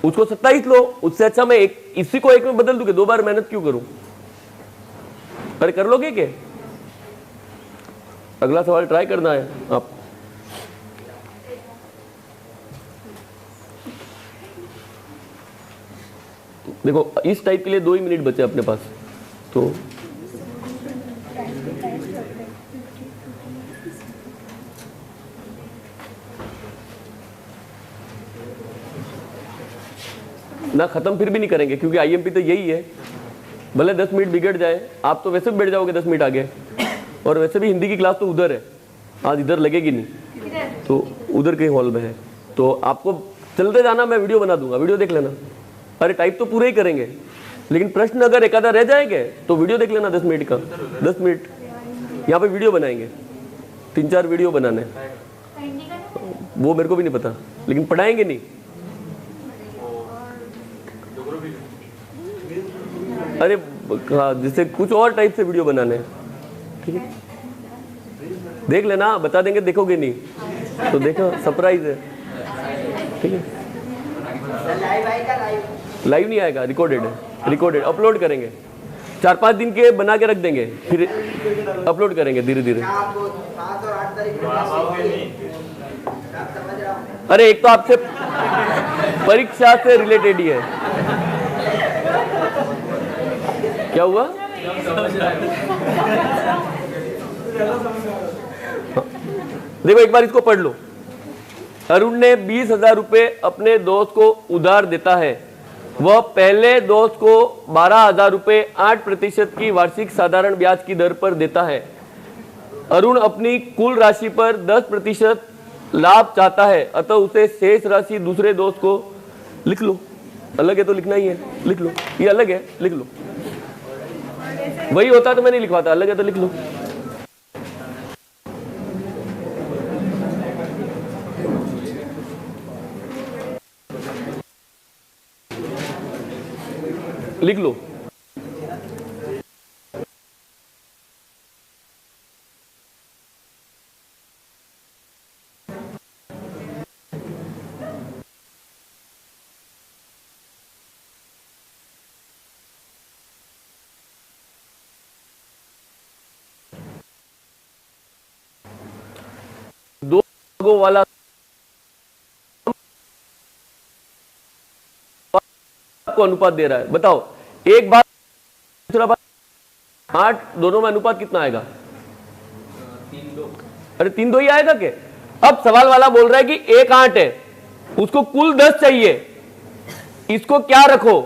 उसको 27 लो, उससे अच्छा मैं इसी को एक में बदल दूंगा, 2 बार मेहनत क्यों करूं? अरे कर लोगे क्या? अगला सवाल ट्राई करना है आप। देखो इस टाइप के लिए 2 ही मिनट बचे अपने पास, तो ना खत्म फिर भी नहीं करेंगे, क्योंकि आईएमपी तो यही है, भले 10 मिनट बिगड़ जाए, आप तो वैसे भी बैठ जाओगे 10 मिनट आगे, और वैसे भी हिंदी की क्लास तो उधर है, आज इधर लगेगी नहीं, तो उधर के हॉल में है, तो आपको चलते जाना, मैं वीडियो बना दूंगा, वीडियो देख लेना। अरे टाइप तो पूरे ही करेंगे, लेकिन प्रश्न अगर एक आधा रह जाएंगे तो वीडियो देख लेना 10 मिनट का, 10 मिनट यहाँ पे वीडियो बनाएंगे, 3-4 वीडियो बनाने, वो मेरे को भी नहीं पता, लेकिन पढ़ाएंगे नहीं। अरे हाँ, जिससे कुछ और टाइप से वीडियो बनाने, ठीक है, देख लेना, बता देंगे, देखोगे नहीं तो देखो सरप्राइज है, ठीक है। लाइव नहीं आएगा, रिकॉर्डेड है, रिकॉर्डेड अपलोड करेंगे, 4-5 दिन के बना के रख देंगे, फिर अपलोड करेंगे धीरे धीरे। अरे एक तो आपसे परीक्षा से रिलेटेड ही है, क्या हुआ? देखो एक बार इसको पढ़ लो। अरुण ने 20,000 रुपए अपने दोस्त को उधार देता है, वह पहले दोस्त को 12,000 रुपए 8% की वार्षिक साधारण ब्याज की दर पर देता है। अरुण अपनी कुल राशि पर 10% लाभ चाहता है, अतः उसे शेष राशि दूसरे दोस्त को, लिख लो, अलग है तो लिखना ही है, लिख लो, ये अलग है, लिख लो, वही होता तो मैं नहीं लिखवाता, अलग है तो लिख लो। लिख लो। दो भागों वाला को अनुपात दे रहा है, बताओ एक भाग दूसरा भाग 8, दोनों में अनुपात कितना आएगा? 3-2। अरे 3-2 ही आएगा क्या? अब सवाल वाला बोल रहा है कि 1 8 है, उसको कुल 10 चाहिए, इसको क्या रखो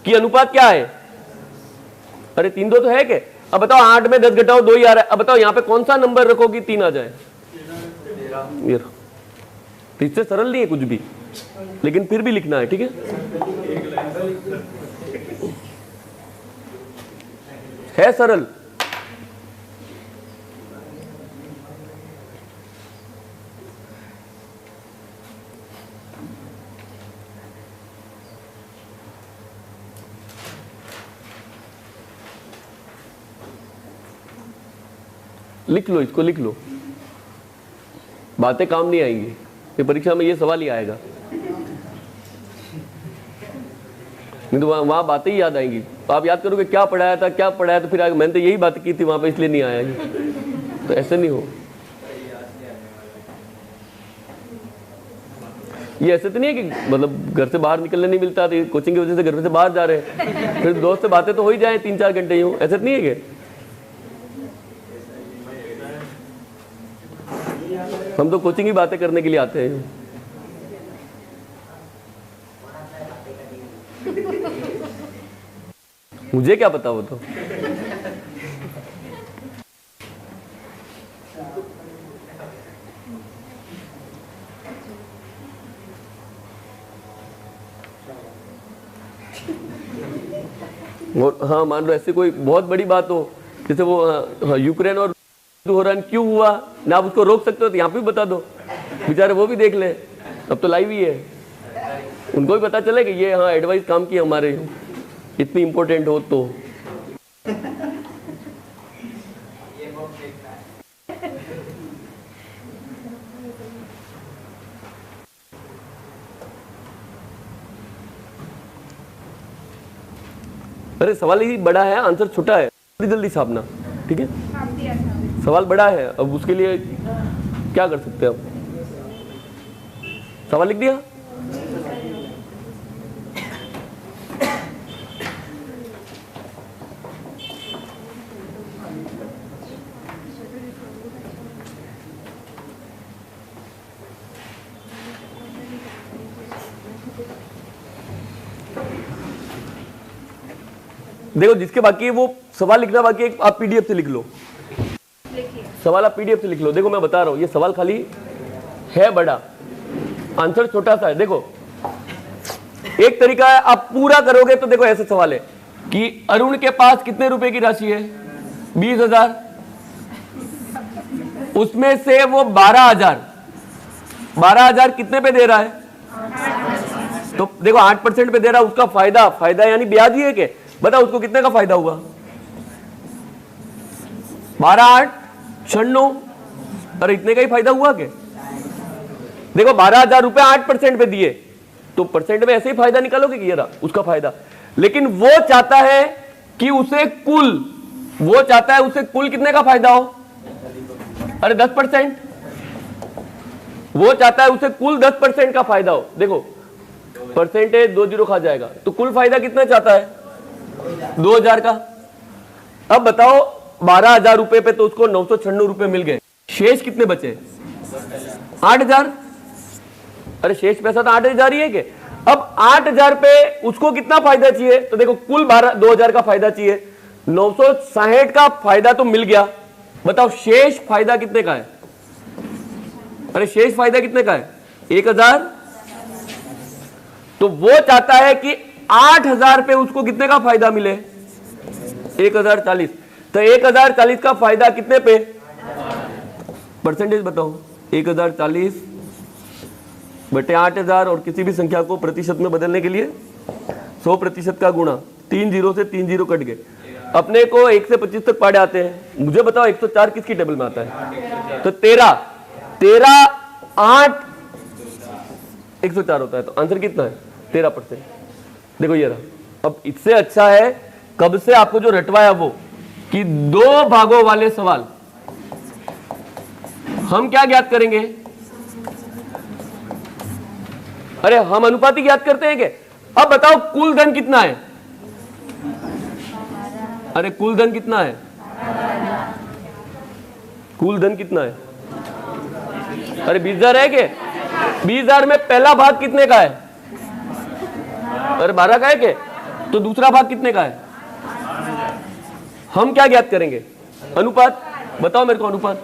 कि अनुपात क्या है? अरे 3-2 तो है क्या? अब बताओ 8 में 10 घटाओ 2 ही आ रहा है, अब बताओ यहां पे कौन सा नंबर रखो कि 3 आ जाए? तो इससे सरल नहीं है कुछ भी, लेकिन फिर भी लिखना है, ठीक है सरल। लिख लो, इसको लिख लो, बातें काम नहीं आएंगी, ये परीक्षा में ये सवाल ही आएगा, नहीं तो वहां बातें ही याद आएंगी, आप याद करोगे क्या पढ़ाया था, क्या पढ़ाया था, फिर आगे मैंने तो यही बात की थी वहां पे, इसलिए नहीं आया ये, तो ऐसे नहीं हो। ये ऐसे तो नहीं है कि मतलब घर से बाहर निकलने नहीं मिलता, तो कोचिंग की वजह से घर से बाहर जा रहे हैं, फिर दोस्त से बातें तो हो ही जाए 3-4 घंटे यूं, ऐसे तो नहीं है कि हम तो कोचिंग ही बातें करने के लिए आते हैं। मुझे क्या पता वो तो। और हाँ मान लो ऐसे कोई बहुत बड़ी बात हो जैसे वो यूक्रेन और हो रहा है, क्यों हुआ ना, आप उसको रोक सकते हो तो यहाँ पे भी बता दो, बेचारे वो भी देख ले, अब तो लाइव ही है, उनको भी पता चले कि ये हाँ एडवाइस काम की हमारे, इतनी इंपॉर्टेंट हो तो। अरे सवाल ही बड़ा है, आंसर छोटा है, जल्दी छापना, ठीक है। सवाल बड़ा है, अब उसके लिए क्या कर सकते हैं आप, सवाल लिख दिया। देखो जिसके बाकी है वो सवाल लिखना बाकी है, आप पीडीएफ से लिख लो, सवाल आप पीडीएफ से लिख लो। देखो मैं बता रहा हूं, ये सवाल खाली है बड़ा, आंसर छोटा सा है। देखो एक तरीका है, आप पूरा करोगे तो देखो ऐसे सवाल है कि अरुण के पास कितने रुपए की राशि है, 20,000, उसमें से वो 12,000 कितने पे दे रहा है, तो देखो 8% पे दे रहा है, उसका फायदा यानी ब्याज ही है के, बताओ उसको कितने का फायदा हुआ, 12 8 96, अरे इतने का ही फायदा हुआ के। देखो 12,000 रुपए 8% पे दिए तो परसेंट में ऐसे ही फायदा निकालोगे कि ये रहा उसका फायदा, लेकिन वो चाहता है कि उसे कुल कितने का फायदा हो, अरे 10%, वो चाहता है उसे कुल 10% का फायदा हो। देखो परसेंटेज 2 जीरो खा जाएगा, तो कुल फायदा कितना चाहता है, 2,000 का। अब बताओ 12,000 रुपए पे तो उसको 996 रुपए मिल गए, शेष कितने बचे, 8,000, अरे शेष पैसा तो 8,000 ही है के। अब 8,000 पे उसको कितना फायदा चाहिए, तो देखो कुल 2,000 का फायदा चाहिए, 960 का फायदा तो मिल गया, बताओ शेष फायदा कितने का है, अरे शेष फायदा कितने का है, 1,000, तो वो चाहता है कि 8,000 पे उसको कितने का फायदा मिले, 1,040, तो 1,040 का फायदा कितने पे, परसेंटेज बताओ, 1,040 बटे 8,000, और किसी भी संख्या को प्रतिशत में बदलने के लिए 100% का गुणा, 3 जीरो से 3 जीरो कट गए, अपने को 1 से 25 तक पढ़े आते हैं, मुझे बताओ 104 किसकी टेबल में आता है, तो 13 8 104 होता है, तो आंसर कितना है 13%। देखो ये रहा। अब इससे अच्छा है कब से आपको जो रटवाया वो कि 2 भागों वाले सवाल हम क्या ज्ञात करेंगे, अरे हम अनुपाती ज्ञात करते हैं क्या। अब बताओ कुल धन कितना है, अरे कुल धन कितना है, कुल धन कितना है, अरे 20,000 है क्या, 20,000 में पहला भाग कितने का है, अरे 12 का है क्या, तो दूसरा भाग कितने का है, हम क्या ज्ञात करेंगे, अनुपात। बताओ मेरे को अनुपात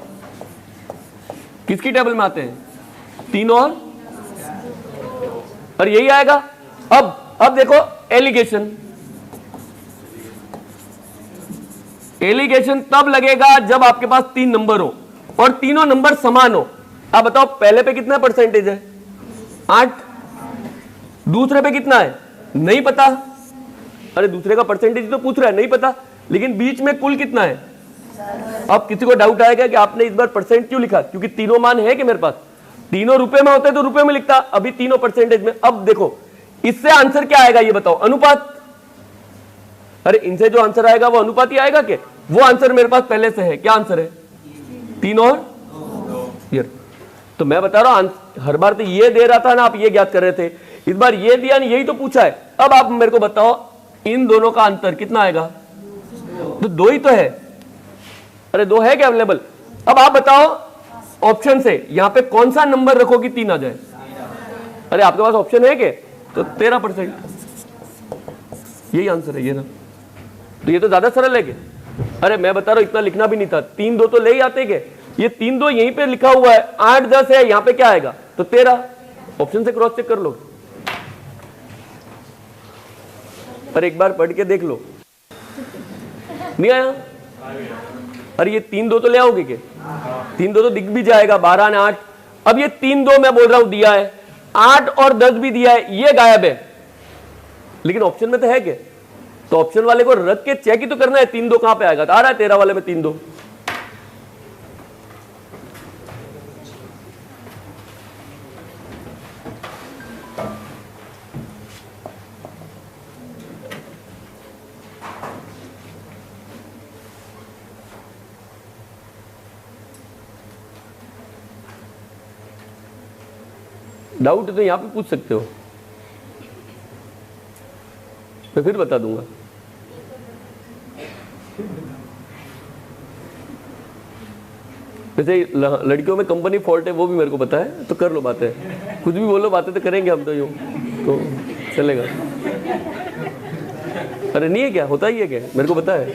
किसकी टेबल में आते हैं, 3 और यही आएगा। अब देखो एलिगेशन तब लगेगा जब आपके पास 3 नंबर हो और तीनों नंबर समान हो। अब बताओ पहले पे कितना परसेंटेज है, 8, दूसरे पे कितना है नहीं पता, अरे दूसरे का परसेंटेज तो पूछ रहा है नहीं पता, लेकिन बीच में कुल कितना है। अब किसी को डाउट आएगा कि आपने इस बार परसेंट क्यों लिखा, क्योंकि तीनों मान है कि मेरे पास, तीनों रुपए में होते तो रुपए में लिखता, अभी तीनों परसेंटेज में। अब देखो इससे आंसर क्या आएगा ये बताओ, अनुपात। अरे इनसे जो आंसर आएगा वो अनुपात ही आएगा कि वो आंसर मेरे पास पहले से है, क्या आंसर है 3 और ये। तो मैं बता रहा हूं हर बार तो ये दे रहा था ना, आप ये ज्ञात कर रहे थे, इस बार ये दिया नहीं, यही तो पूछा है। अब आप मेरे को बताओ इन दोनों का अंतर कितना आएगा, तो 2 ही तो है, अरे 2 है क्या अवेलेबल। अब आप बताओ ऑप्शन से यहां पे कौन सा नंबर रखो कि 3 आ जाए, अरे आपके पास ऑप्शन है क्या, तो 13%, यही आंसर है ये ना। तो ये तो ज्यादा सरल है क्या, अरे मैं बता रहा हूं इतना लिखना भी नहीं था, 3 2 तो ले ही आते क्या, ये 3 2 यहीं पे लिखा हुआ है, 8 10 है, यहां पे क्या आएगा तो 13, ऑप्शन से क्रॉस चेक कर लो। पर एक बार पढ़ के देख लो, नहीं आया अरे ये 3-2 तो ले आओगे क्या? 3-2 तो दिख भी जाएगा, 12 ने 8। अब ये 3-2 मैं बोल रहा हूं दिया है, 8 और 10 भी दिया है, ये गायब है, लेकिन ऑप्शन में तो है क्या? तो ऑप्शन वाले को रख के चेक ही तो करना है 3-2 कहां पे आएगा। तो आ रहा है 13 वाले में 3-2। डाउट है तो यहां पे पूछ सकते हो, मैं फिर बता दूंगा। वैसे लड़कियों में कंपनी फॉल्ट है वो भी मेरे को पता है, तो कर लो बातें, कुछ भी बोलो, बातें तो करेंगे हम तो, यूं तो चलेगा। अरे नहीं है क्या, होता ही है क्या, मेरे को पता है।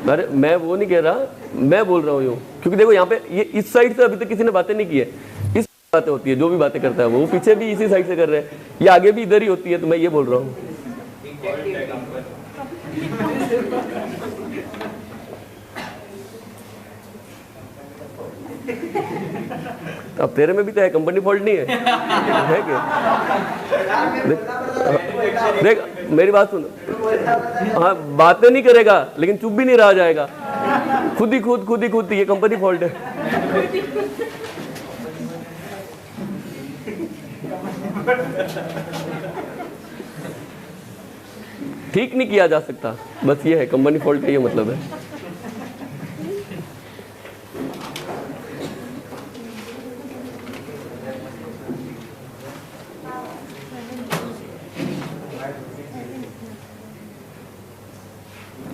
अरे मैं वो नहीं कह रहा, मैं बोल रहा हूँ यूं, क्योंकि देखो यहाँ पे ये इस साइड से अभी तक किसी ने बातें नहीं की है, इस बातें होती है, जो भी बातें करता है वो पीछे भी इसी साइड से कर रहे हैं, ये आगे भी इधर ही होती है, तो मैं ये बोल रहा हूँ। अब तेरे में भी तो है, कंपनी फॉल्ट नहीं है, है क्या? देख मेरी बात सुन, हाँ बातें नहीं करेगा लेकिन चुप भी नहीं रहा जाएगा, खुद ही खुद, ये कंपनी फॉल्ट है। ठीक नहीं किया जा सकता, बस ये है कंपनी फॉल्ट का, ये मतलब है।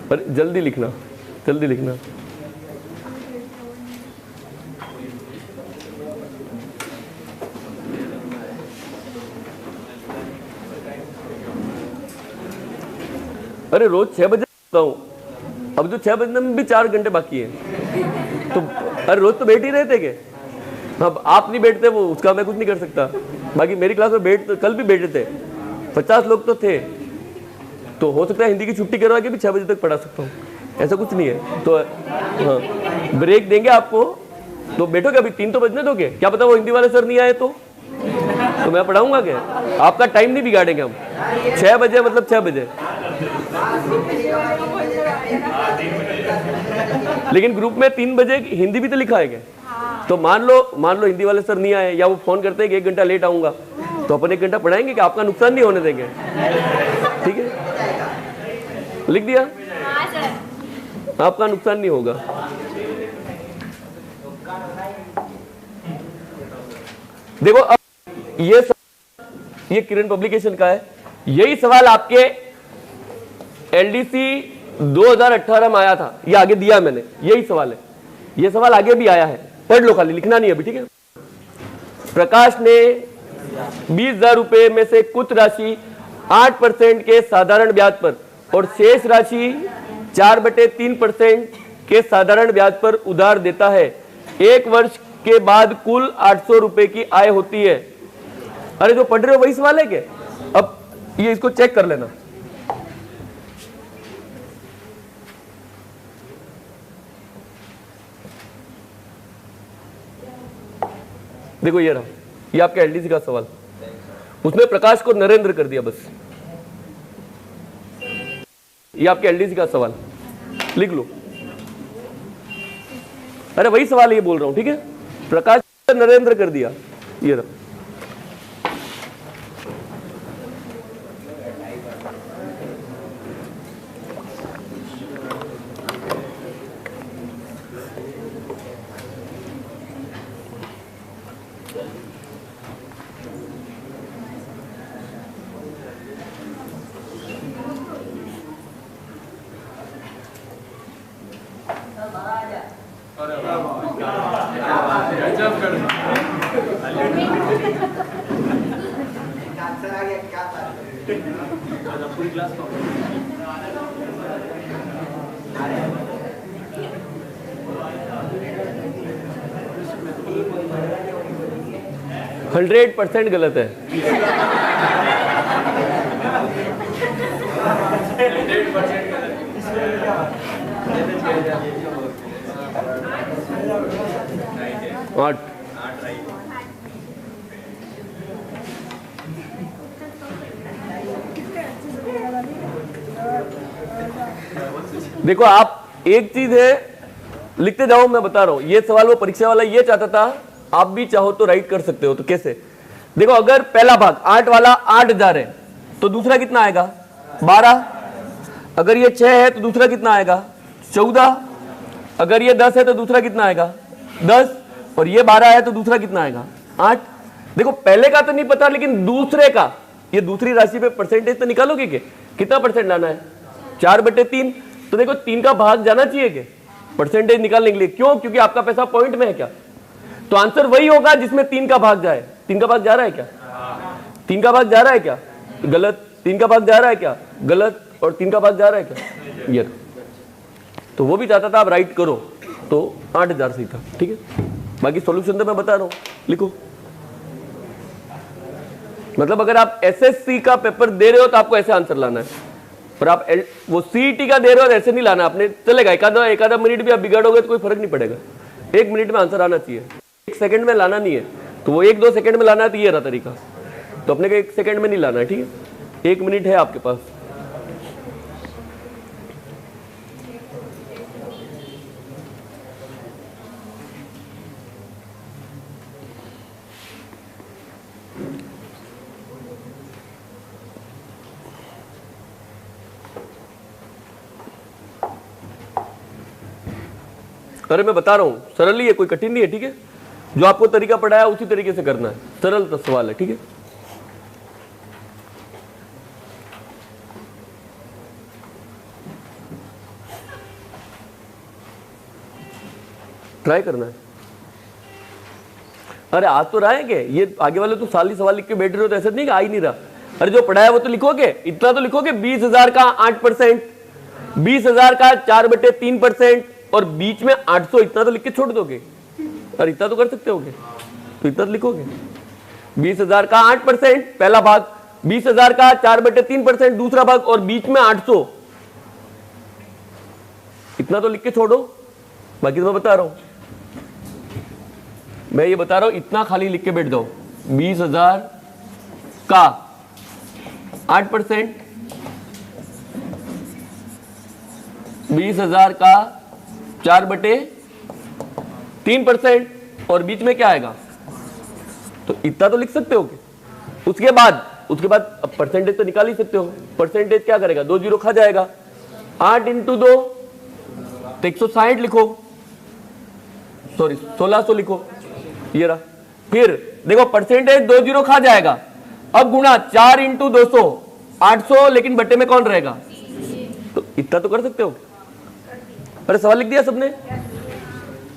पर जल्दी लिखना, जल्दी लिखना। अरे रोज 6 बजे सोता हूँ, अब जो 6 बजने में भी 4 घंटे बाकी है, तो अरे रोज तो बैठ ही रहते के। अब आप नहीं बैठते वो उसका मैं कुछ नहीं कर सकता, बाकी मेरी क्लास में बैठ, कल भी बैठे थे 50 लोग तो थे, तो हो सकता है हिंदी की छुट्टी करवा के भी 6 बजे तक पढ़ा सकता हूँ, ऐसा कुछ नहीं है। तो हाँ ब्रेक देंगे आपको, तो बैठोगे, अभी 3 तो बजने दोगे, क्या पता वो हिंदी वाले सर नहीं आए तो मैं पढ़ाऊंगा क्या? आपका टाइम नहीं बिगाड़ेंगे हम, 6 बजे मतलब 6 बजे, लेकिन ग्रुप में 3 बजे हिंदी भी तो लिखा है क्या? तो मान लो हिंदी वाले सर नहीं आए, या वो फोन करते हैं कि 1 घंटा लेट आऊंगा, तो अपन 1 घंटा पढ़ाएंगे कि आपका नुकसान नहीं होने देंगे, ठीक है? लिख दिया? आपका नुकसान नहीं होगा। देखो अब ये किरण पब्लिकेशन का है, यही सवाल आपके एलडीसी 2018 में आया था, ये आगे दिया मैंने, यही सवाल है, ये सवाल आगे भी आया है, पढ़ लो, खाली लिखना नहीं अभी, ठीक है? प्रकाश ने 20,000 रुपए में से कुछ राशि 8% के साधारण ब्याज पर और शेष राशि 4/3% के साधारण ब्याज पर उधार देता है। 1 वर्ष के बाद कुल 800 रुपए की आय होती है। अरे जो पढ़ रहे हो वही सवाल है क्या? अब ये इसको चेक कर लेना। देखो ये रहा, ये आपका एलडीसी का सवाल, उसने प्रकाश को नरेंद्र कर दिया बस, ये आपके एलडीसी का सवाल, लिख लो। अरे वही सवाल ये बोल रहा हूं, ठीक है? प्रकाश नरेंद्र कर दिया, ये रहा। %100% गलत है। आठ। देखो आप एक चीज है, लिखते जाओ, मैं बता रहा हूं। ये सवाल वो परीक्षा वाला ये चाहता था, आप भी चाहो तो राइट कर सकते हो। तो कैसे? देखो अगर पहला भाग 8 वाला 8000 है तो दूसरा कितना आएगा? 12। अगर ये 6 है तो दूसरा कितना आएगा? 14। अगर ये 10 है तो दूसरा कितना आएगा? 10। और ये 12 है तो दूसरा कितना आएगा? 8। देखो पहले का तो नहीं पता, लेकिन दूसरे का, ये दूसरी राशि पे परसेंटेज तो निकालोगे कि कितना परसेंट लाना है? 4/3। तो देखो 3 का भाग जाना चाहिए कि परसेंटेज निकालने के लिए। क्यों? क्योंकि आपका पैसा पॉइंट में है क्या? तो आंसर वही होगा जिसमें 3 का भाग जाए। 3 का भाग जा रहा है क्या? 3 का भाग जा रहा है क्या? गलत। 3 का भाग जा रहा है क्या? गलत। और 3 का भाग जा रहा है क्या? ये। तो वो भी चाहता था आप राइट करो, तो 8000 सही था। ठीक है, बाकी सॉल्यूशन तो मैं बता रहा हूं, लिखो। मतलब अगर आप एसएससी का पेपर दे रहे हो तो आपको ऐसे आंसर लाना है, पर आप वो सीईटी का दे रहे हो तो ऐसे नहीं लाना आपने। चलेगा एकाधा मिनट भी आप बिगाड़ोगे तो कोई फर्क नहीं पड़ेगा। 1 मिनट में आंसर आना चाहिए, 1 सेकंड में लाना नहीं है। तो वो 1-2 सेकंड में लाना है, तो ये रहा तरीका। तो अपने को 1 सेकंड में नहीं लाना है। ठीक है, 1 मिनट है आपके पास। अरे मैं बता रहा हूं, सरल ही है, कोई कठिन नहीं है। ठीक है, जो आपको तरीका पढ़ाया उसी तरीके से करना है। सरल तो सवाल है। ठीक है, ट्राई करना है। अरे आज तो रहा है कि ये आगे वाले तो साल ही सवाल लिख के बैठ रहे हो, तो ऐसा नहीं कि आ ही नहीं रहा। अरे जो पढ़ाया वो तो लिखोगे, इतना तो लिखोगे। 20,000 का 8%, 20,000 का 4/3% और बीच में 800, इतना तो लिख के छोड़ दोगे। अरे इतना तो कर सकते होगे, तो इतना तो लिखोगे। 20,000 का 8% पहला भाग, 20,000 का 4/3% दूसरा भाग, और बीच में 800, इतना तो लिख के छोड़ो। बाकी तो मैं बता रहा हूं, मैं ये बता रहा हूं, इतना खाली लिख के बैठ जाओ। 20,000 का 8%, 20,000 का 4/3%, और बीच में क्या आएगा? तो इतना तो लिख सकते हो। उसके बाद अब परसेंटेज तो निकाल ही सकते हो। परसेंटेज क्या करेगा? 2 जीरो खा जाएगा। 8 × 2 तो 160 लिखो, सॉरी 1600 लिखो, ये रहा। फिर देखो परसेंटेज 2 जीरो खा जाएगा। अब गुणा 4 × 200 800, लेकिन बट्टे में कौन रहेगा? तो इतना तो कर सकते हो। अरे सवाल लिख दिया सबने?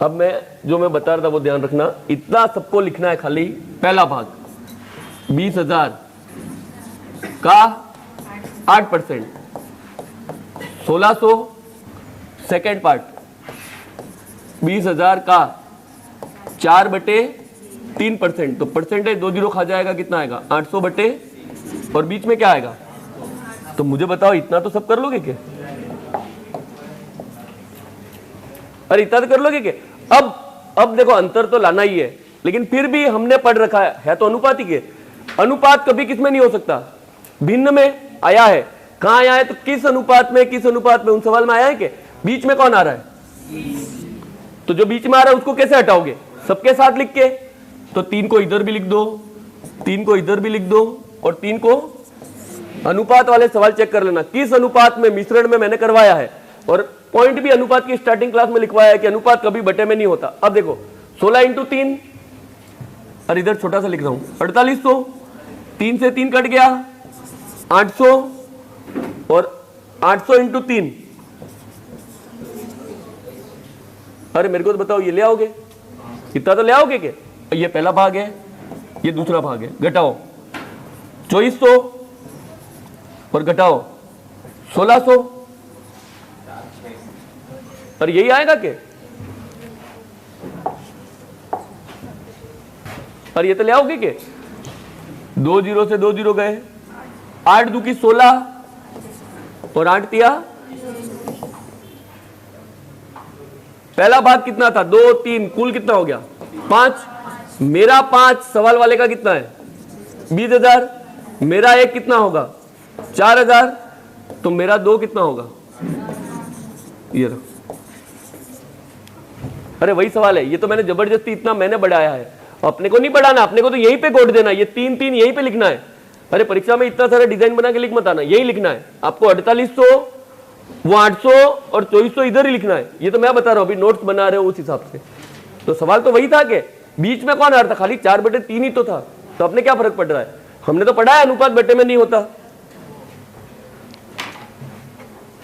अब मैं बता रहा था वो ध्यान रखना। इतना सबको लिखना है खाली। पहला भाग 20,000 का 8%, 1600। सेकेंड पार्ट 20,000 का 4/3%, तो परसेंटेज 2 जीरो खा जाएगा, कितना आएगा? 800 बटे, और बीच में क्या आएगा? तो मुझे बताओ, इतना तो सब कर लोगे क्या? अरे इतना तो कर लोगे क्या? अब देखो अंतर तो लाना ही है, लेकिन फिर भी हमने पढ़ रखा है तो अनुपात ही के। अनुपात कभी किस में नहीं हो सकता? भिन्न में आया है। कहां आया है? तो किस अनुपात में, किस अनुपात में, उन सवाल में आया है कि बीच में कौन आ रहा है? तो जो बीच में आ रहा है उसको कैसे हटाओगे? सबके साथ लिख के। तो 3 को इधर भी लिख दो, 3 को इधर भी लिख दो, और 3 को अनुपात वाले सवाल चेक कर लेना किस अनुपात में, मिश्रण में मैंने करवाया है। और पॉइंट भी अनुपात की स्टार्टिंग क्लास में लिखवाया है कि अनुपात कभी बटे में नहीं होता। अब देखो 16 × 3, और इधर छोटा सा लिख रहा हूं 4800, 3 से 3 कट गया 800, और 800 × 3। अरे मेरे को तो बताओ, ये ले आओगे? इतना तो ले आओगे क्या? ये पहला भाग है, ये दूसरा भाग है। घटाओ 2400 और घटाओ 1600, और यही आएगा क्या? और ये तो ले आओगे क्या? 2 जीरो से 2 जीरो गए, 8 2 की 16, और 8 दिया, पहला भाग कितना था, 2 3, कुल कितना हो गया 5। मेरा 5, सवाल वाले का कितना है 20,000, मेरा 1 कितना होगा 4,000, तो मेरा 2 कितना होगा, ये रहा। अरे वही सवाल है, ये तो मैंने जबरदस्ती इतना मैंने बढ़ाया है, अपने को नहीं बढ़ाना, अपने को तो यहीं पे कोड देना, ये 3 3 यहीं पे लिखना है। अरे परीक्षा में इतना सारा डिजाइन बना के लिख मत आना, यही लिखना है आपको, 4800 वो 800 और 2400 इधर ही लिखना है। ये तो मैं बता रहा हूं, अभी नोट्स बना रहे हो उस हिसाब से। तो सवाल तो वही था कि बीच में कौन आ रहा था, खाली 4/3 ही तो था, तो अपने क्या फर्क पड़ रहा है, हमने तो पढ़ा है अनुपात बटे में नहीं होता।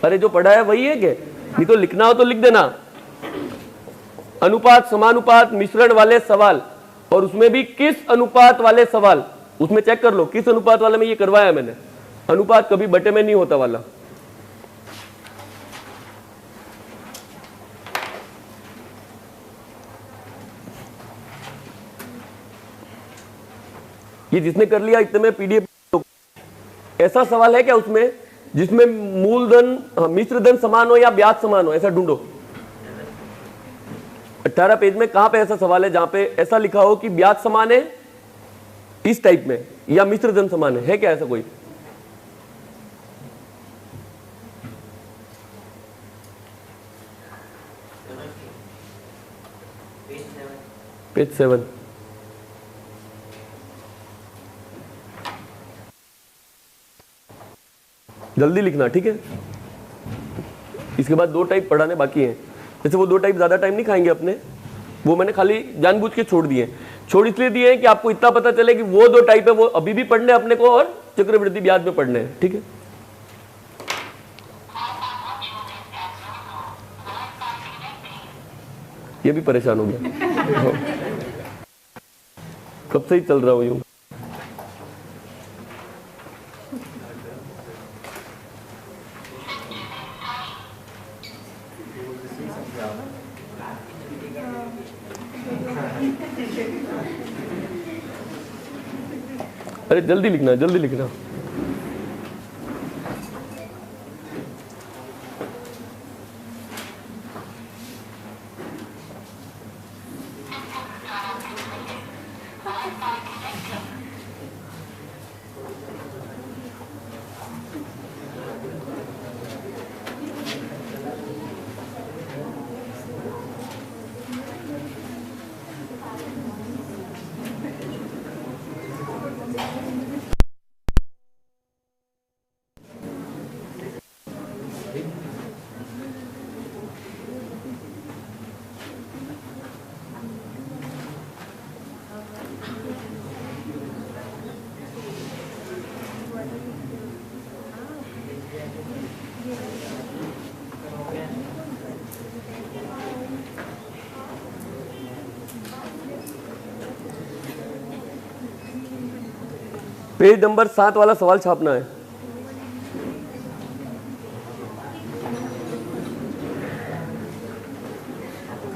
अरे जो पढ़ा है वही है कि नहीं, तो लिखना हो तो लिख देना अनुपात, समानुपात, मिश्रण वाले सवाल, और उसमें भी किस अनुपात वाले सवाल, उसमें चेक कर लो किस अनुपात वाले में ये करवाया मैंने, अनुपात कभी बटे में नहीं होता वाला। ये जिसने कर लिया इतने में पीडीएफ। ऐसा सवाल है क्या उसमें जिसमें मूलधन मिश्र धन समान हो या ब्याज समान हो, ऐसा ढूंढो। 18 पेज में कहां पे ऐसा सवाल है जहां पे ऐसा लिखा हो कि ब्याज समान है इस टाइप में या मिश्र धन समान है क्या ऐसा कोई? पेज 7। जल्दी लिखना, ठीक है। इसके बाद 2 टाइप पढ़ाने बाकी हैं, जैसे वो 2 टाइप ज्यादा टाइम नहीं खाएंगे अपने, वो मैंने खाली जानबूझ के छोड़ दिए। छोड़ इसलिए दिए कि आपको इतना पता चले कि वो 2 टाइप है, वो अभी भी पढ़ने अपने को और चक्रवृद्धि ब्याज में पढ़ने हैं, ठीक है। ये भी परेशान हो गया कब से ही चल रहा हूं यूं। अरे जल्दी लिखना, जल्दी लिखना। पेज नंबर 7 वाला सवाल छापना है।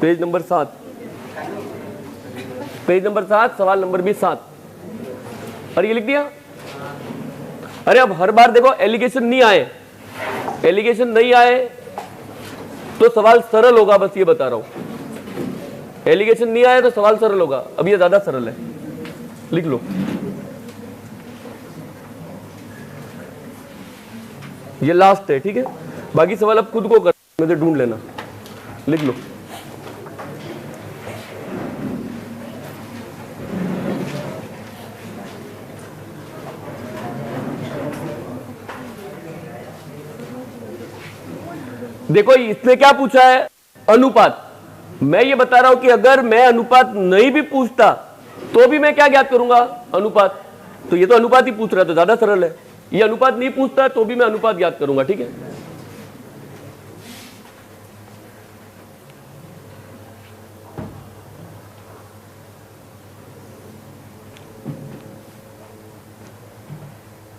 पेज नंबर 7, पेज नंबर 7, सवाल नंबर भी 7। और ये लिख दिया। अरे अब हर बार देखो एलिगेशन नहीं आए, एलिगेशन नहीं आए तो सवाल सरल होगा, बस ये बता रहा हूं। एलिगेशन नहीं आए तो सवाल सरल होगा, अब ये ज्यादा सरल है, लिख लो। ये लास्ट है, ठीक है। बाकी सवाल अब खुद को करने से ढूंढ लेना, लिख लो। देखो इसने क्या पूछा है, अनुपात। मैं ये बता रहा हूं कि अगर मैं अनुपात नहीं भी पूछता तो भी मैं क्या ज्ञात करूंगा, अनुपात। तो ये तो अनुपात ही पूछ रहा है तो ज्यादा सरल है। ये अनुपात नहीं पूछता तो भी मैं अनुपात ज्ञात करूंगा, ठीक है।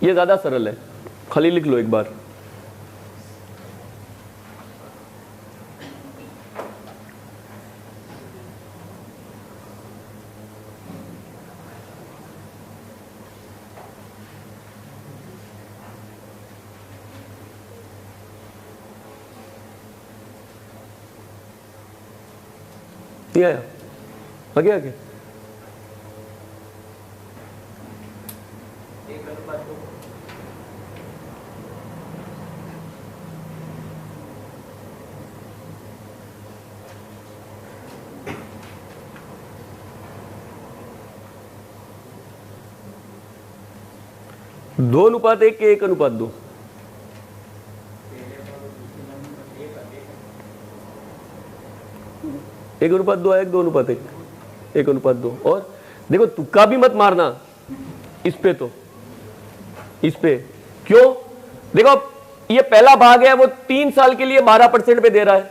ये ज्यादा सरल है, खाली लिख लो एक बार। नहीं आया? आगे आगे दो अनुपात एक के 1:2। एक अनुपात दो आया, 2:1, 1:2। और देखो तुक्का भी मत मारना इस पे, तो इस पे क्यों? देखो ये पहला भाग है वो 3 साल के लिए 12% पे दे रहा है,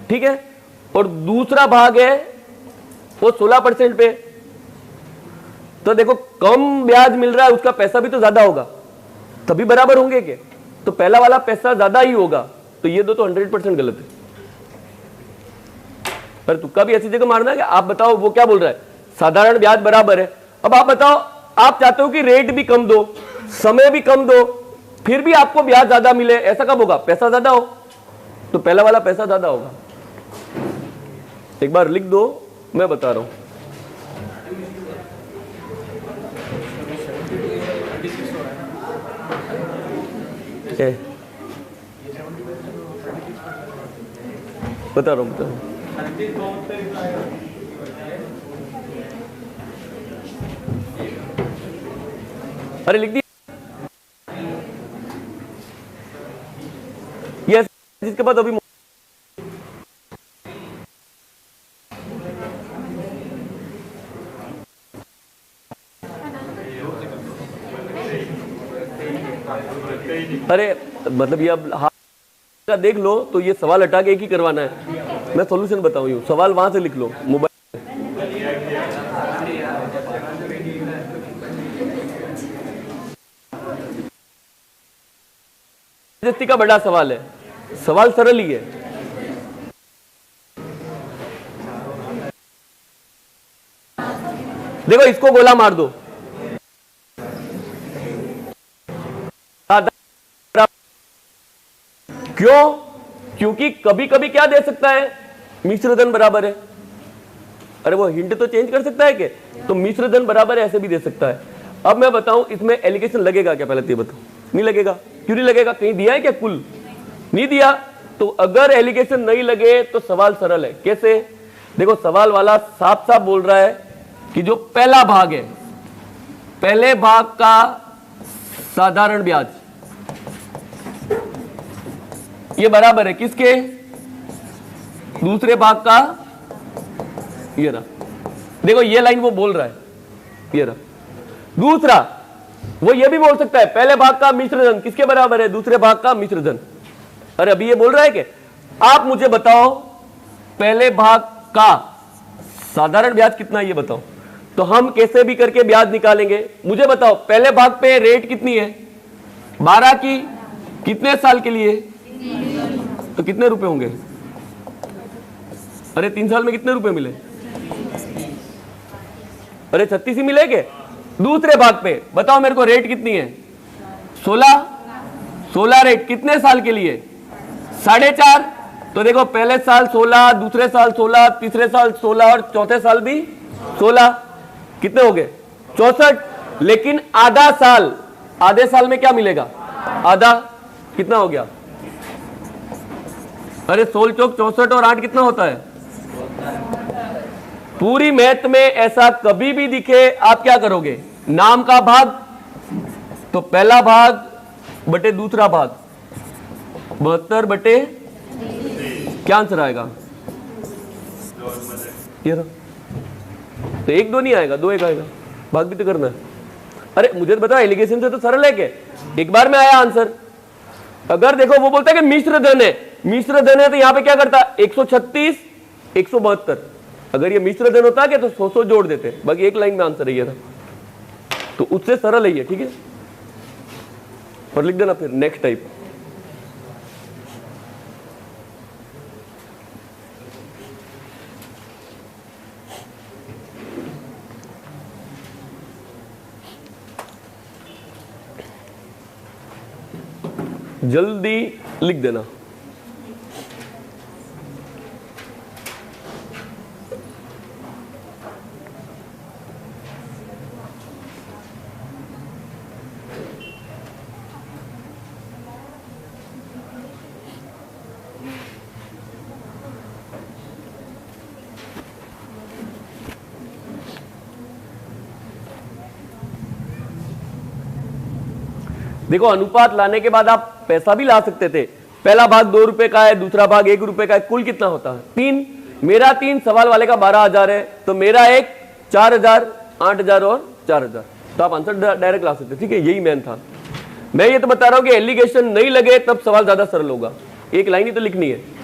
ठीक है, और दूसरा भाग है वो 16% पे। तो देखो कम ब्याज मिल रहा है, उसका पैसा भी तो ज्यादा होगा, तभी बराबर होंगे क्या? तो पहला वाला पैसा ज्यादा ही होगा, तो ये दो तो 100% गलत है। पर तुक्का भी ऐसी जगह मारना है कि आप बताओ वो क्या बोल रहा है, साधारण ब्याज बराबर है। अब आप बताओ, आप चाहते हो कि रेट भी कम दो, समय भी कम दो, फिर भी आपको ब्याज ज्यादा मिले, ऐसा कब होगा? पैसा ज्यादा हो, तो पहला वाला पैसा ज्यादा होगा। एक बार लिख दो, मैं बता रहा हूं। बता रहा हूं। अरे लिख दिया यस, जिसके बाद अभी अरे मतलब ये अब हाथ का देख लो, तो ये सवाल हटा के एक ही करवाना है। मैं सॉल्यूशन बताऊं, सवाल वहां से लिख लो मोबाइल। का बड़ा सवाल है, सवाल सरल ही है। देखो इसको गोला मार दो, क्यों? क्योंकि कभी कभी क्या दे सकता है, मिश्र धन बराबर है। अरे वो हिंट तो चेंज कर सकता है क्या? तो मिश्र धन बराबर है ऐसे भी दे सकता है। अब मैं बताऊं इसमें एलिगेशन लगेगा क्या? पहले तो ये बताओ, नहीं लगेगा। क्यों नहीं लगेगा? कहीं दिया है क्या? कुल नहीं दिया। तो अगर एलिगेशन नहीं लगे तो सवाल सरल है। कैसे? देखो सवाल वाला साफ साफ बोल रहा है कि जो पहला भाग है, पहले भाग का साधारण ब्याज ये बराबर है किसके? दूसरे भाग का। ये रहा, देखो ये लाइन वो बोल रहा है, ये रहा। दूसरा वो ये भी बोल सकता है पहले भाग का मिश्र धन किसके बराबर है? दूसरे भाग का मिश्र धन। अरे अभी ये बोल रहा है कि आप मुझे बताओ पहले भाग का साधारण ब्याज कितना है, ये बताओ। तो हम कैसे भी करके ब्याज निकालेंगे। मुझे बताओ पहले भाग पे रेट कितनी है? 12 की। कितने साल के लिए? तो कितने रुपए होंगे? अरे 3 साल में कितने रुपए मिले? अरे 36 ही मिलेंगे। दूसरे भाग पे बताओ मेरे को रेट कितनी है? 16 रेट कितने साल के लिए? 4.5। तो देखो पहले साल 16, दूसरे साल 16, तीसरे साल 16 और चौथे साल भी 16। कितने हो गए? 64। लेकिन आधा साल, आधे साल में क्या मिलेगा? आधा। कितना हो गया? अरे 16 चौक 64 और 8 कितना होता है? पूरी मैथ में ऐसा कभी भी दिखे आप क्या करोगे? नाम का भाग तो पहला भाग बटे दूसरा भाग 72 बटे क्या आंसर आएगा? ये तो 1 2 नहीं आएगा, 2 1 आएगा। भाग भी तो करना है। अरे मुझे तो बताओ एलिगेशन से तो सरल है के एक बार में आया आंसर। अगर देखो वो बोलता है कि मिश्र धन है, मिश्र धन है तो यहां पे क्या करता? 136 172। अगर ये मिश्र धन होता है तो 100 जोड़ देते, बाकी एक लाइन में आंसर है था। तो उससे सरल है ये, ठीक है। और लिख देना फिर नेक्स्ट टाइप। जल्दी लिख देना। देखो अनुपात लाने के बाद आप पैसा भी ला सकते थे। पहला भाग 2 रुपए का है, दूसरा भाग 1 रुपए का है, कुल कितना होता है 3। मेरा 3, सवाल वाले का 12,000 है, तो मेरा एक 4,000, 8,000 और 4,000। तो आप आंसर डायरेक्ट ला सकते, ठीक है, यही मेन था। मैं ये तो बता रहा हूं कि एलिगेशन नहीं लगे तब सवाल ज्यादा सरल होगा, एक लाइन ही तो लिखनी है।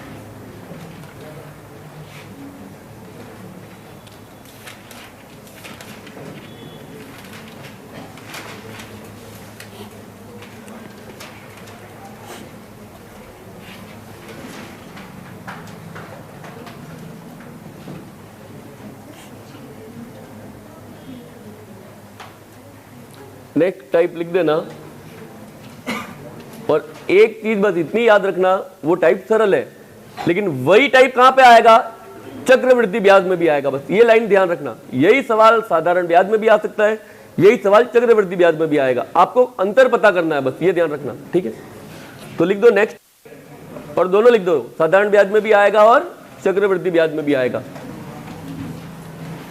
नेक्स्ट टाइप लिख देना, और एक चीज बस इतनी याद रखना, वो टाइप सरल है लेकिन वही टाइप कहां पे आएगा, चक्रवृद्धि ब्याज में भी आएगा। बस ये लाइन ध्यान रखना, यही सवाल साधारण ब्याज में भी आ सकता है, यही सवाल चक्रवृद्धि ब्याज में भी आएगा। आपको अंतर पता करना है, बस ये ध्यान रखना, ठीक है। तो लिख दो नेक्स्ट, और दोनों लिख दो, साधारण ब्याज में भी आएगा और चक्रवृद्धि ब्याज में भी आएगा।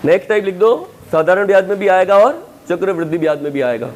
नेक्स्ट टाइप लिख दो, साधारण ब्याज में भी आएगा और चक्रवृद्धि ब्याज में भी आएगा।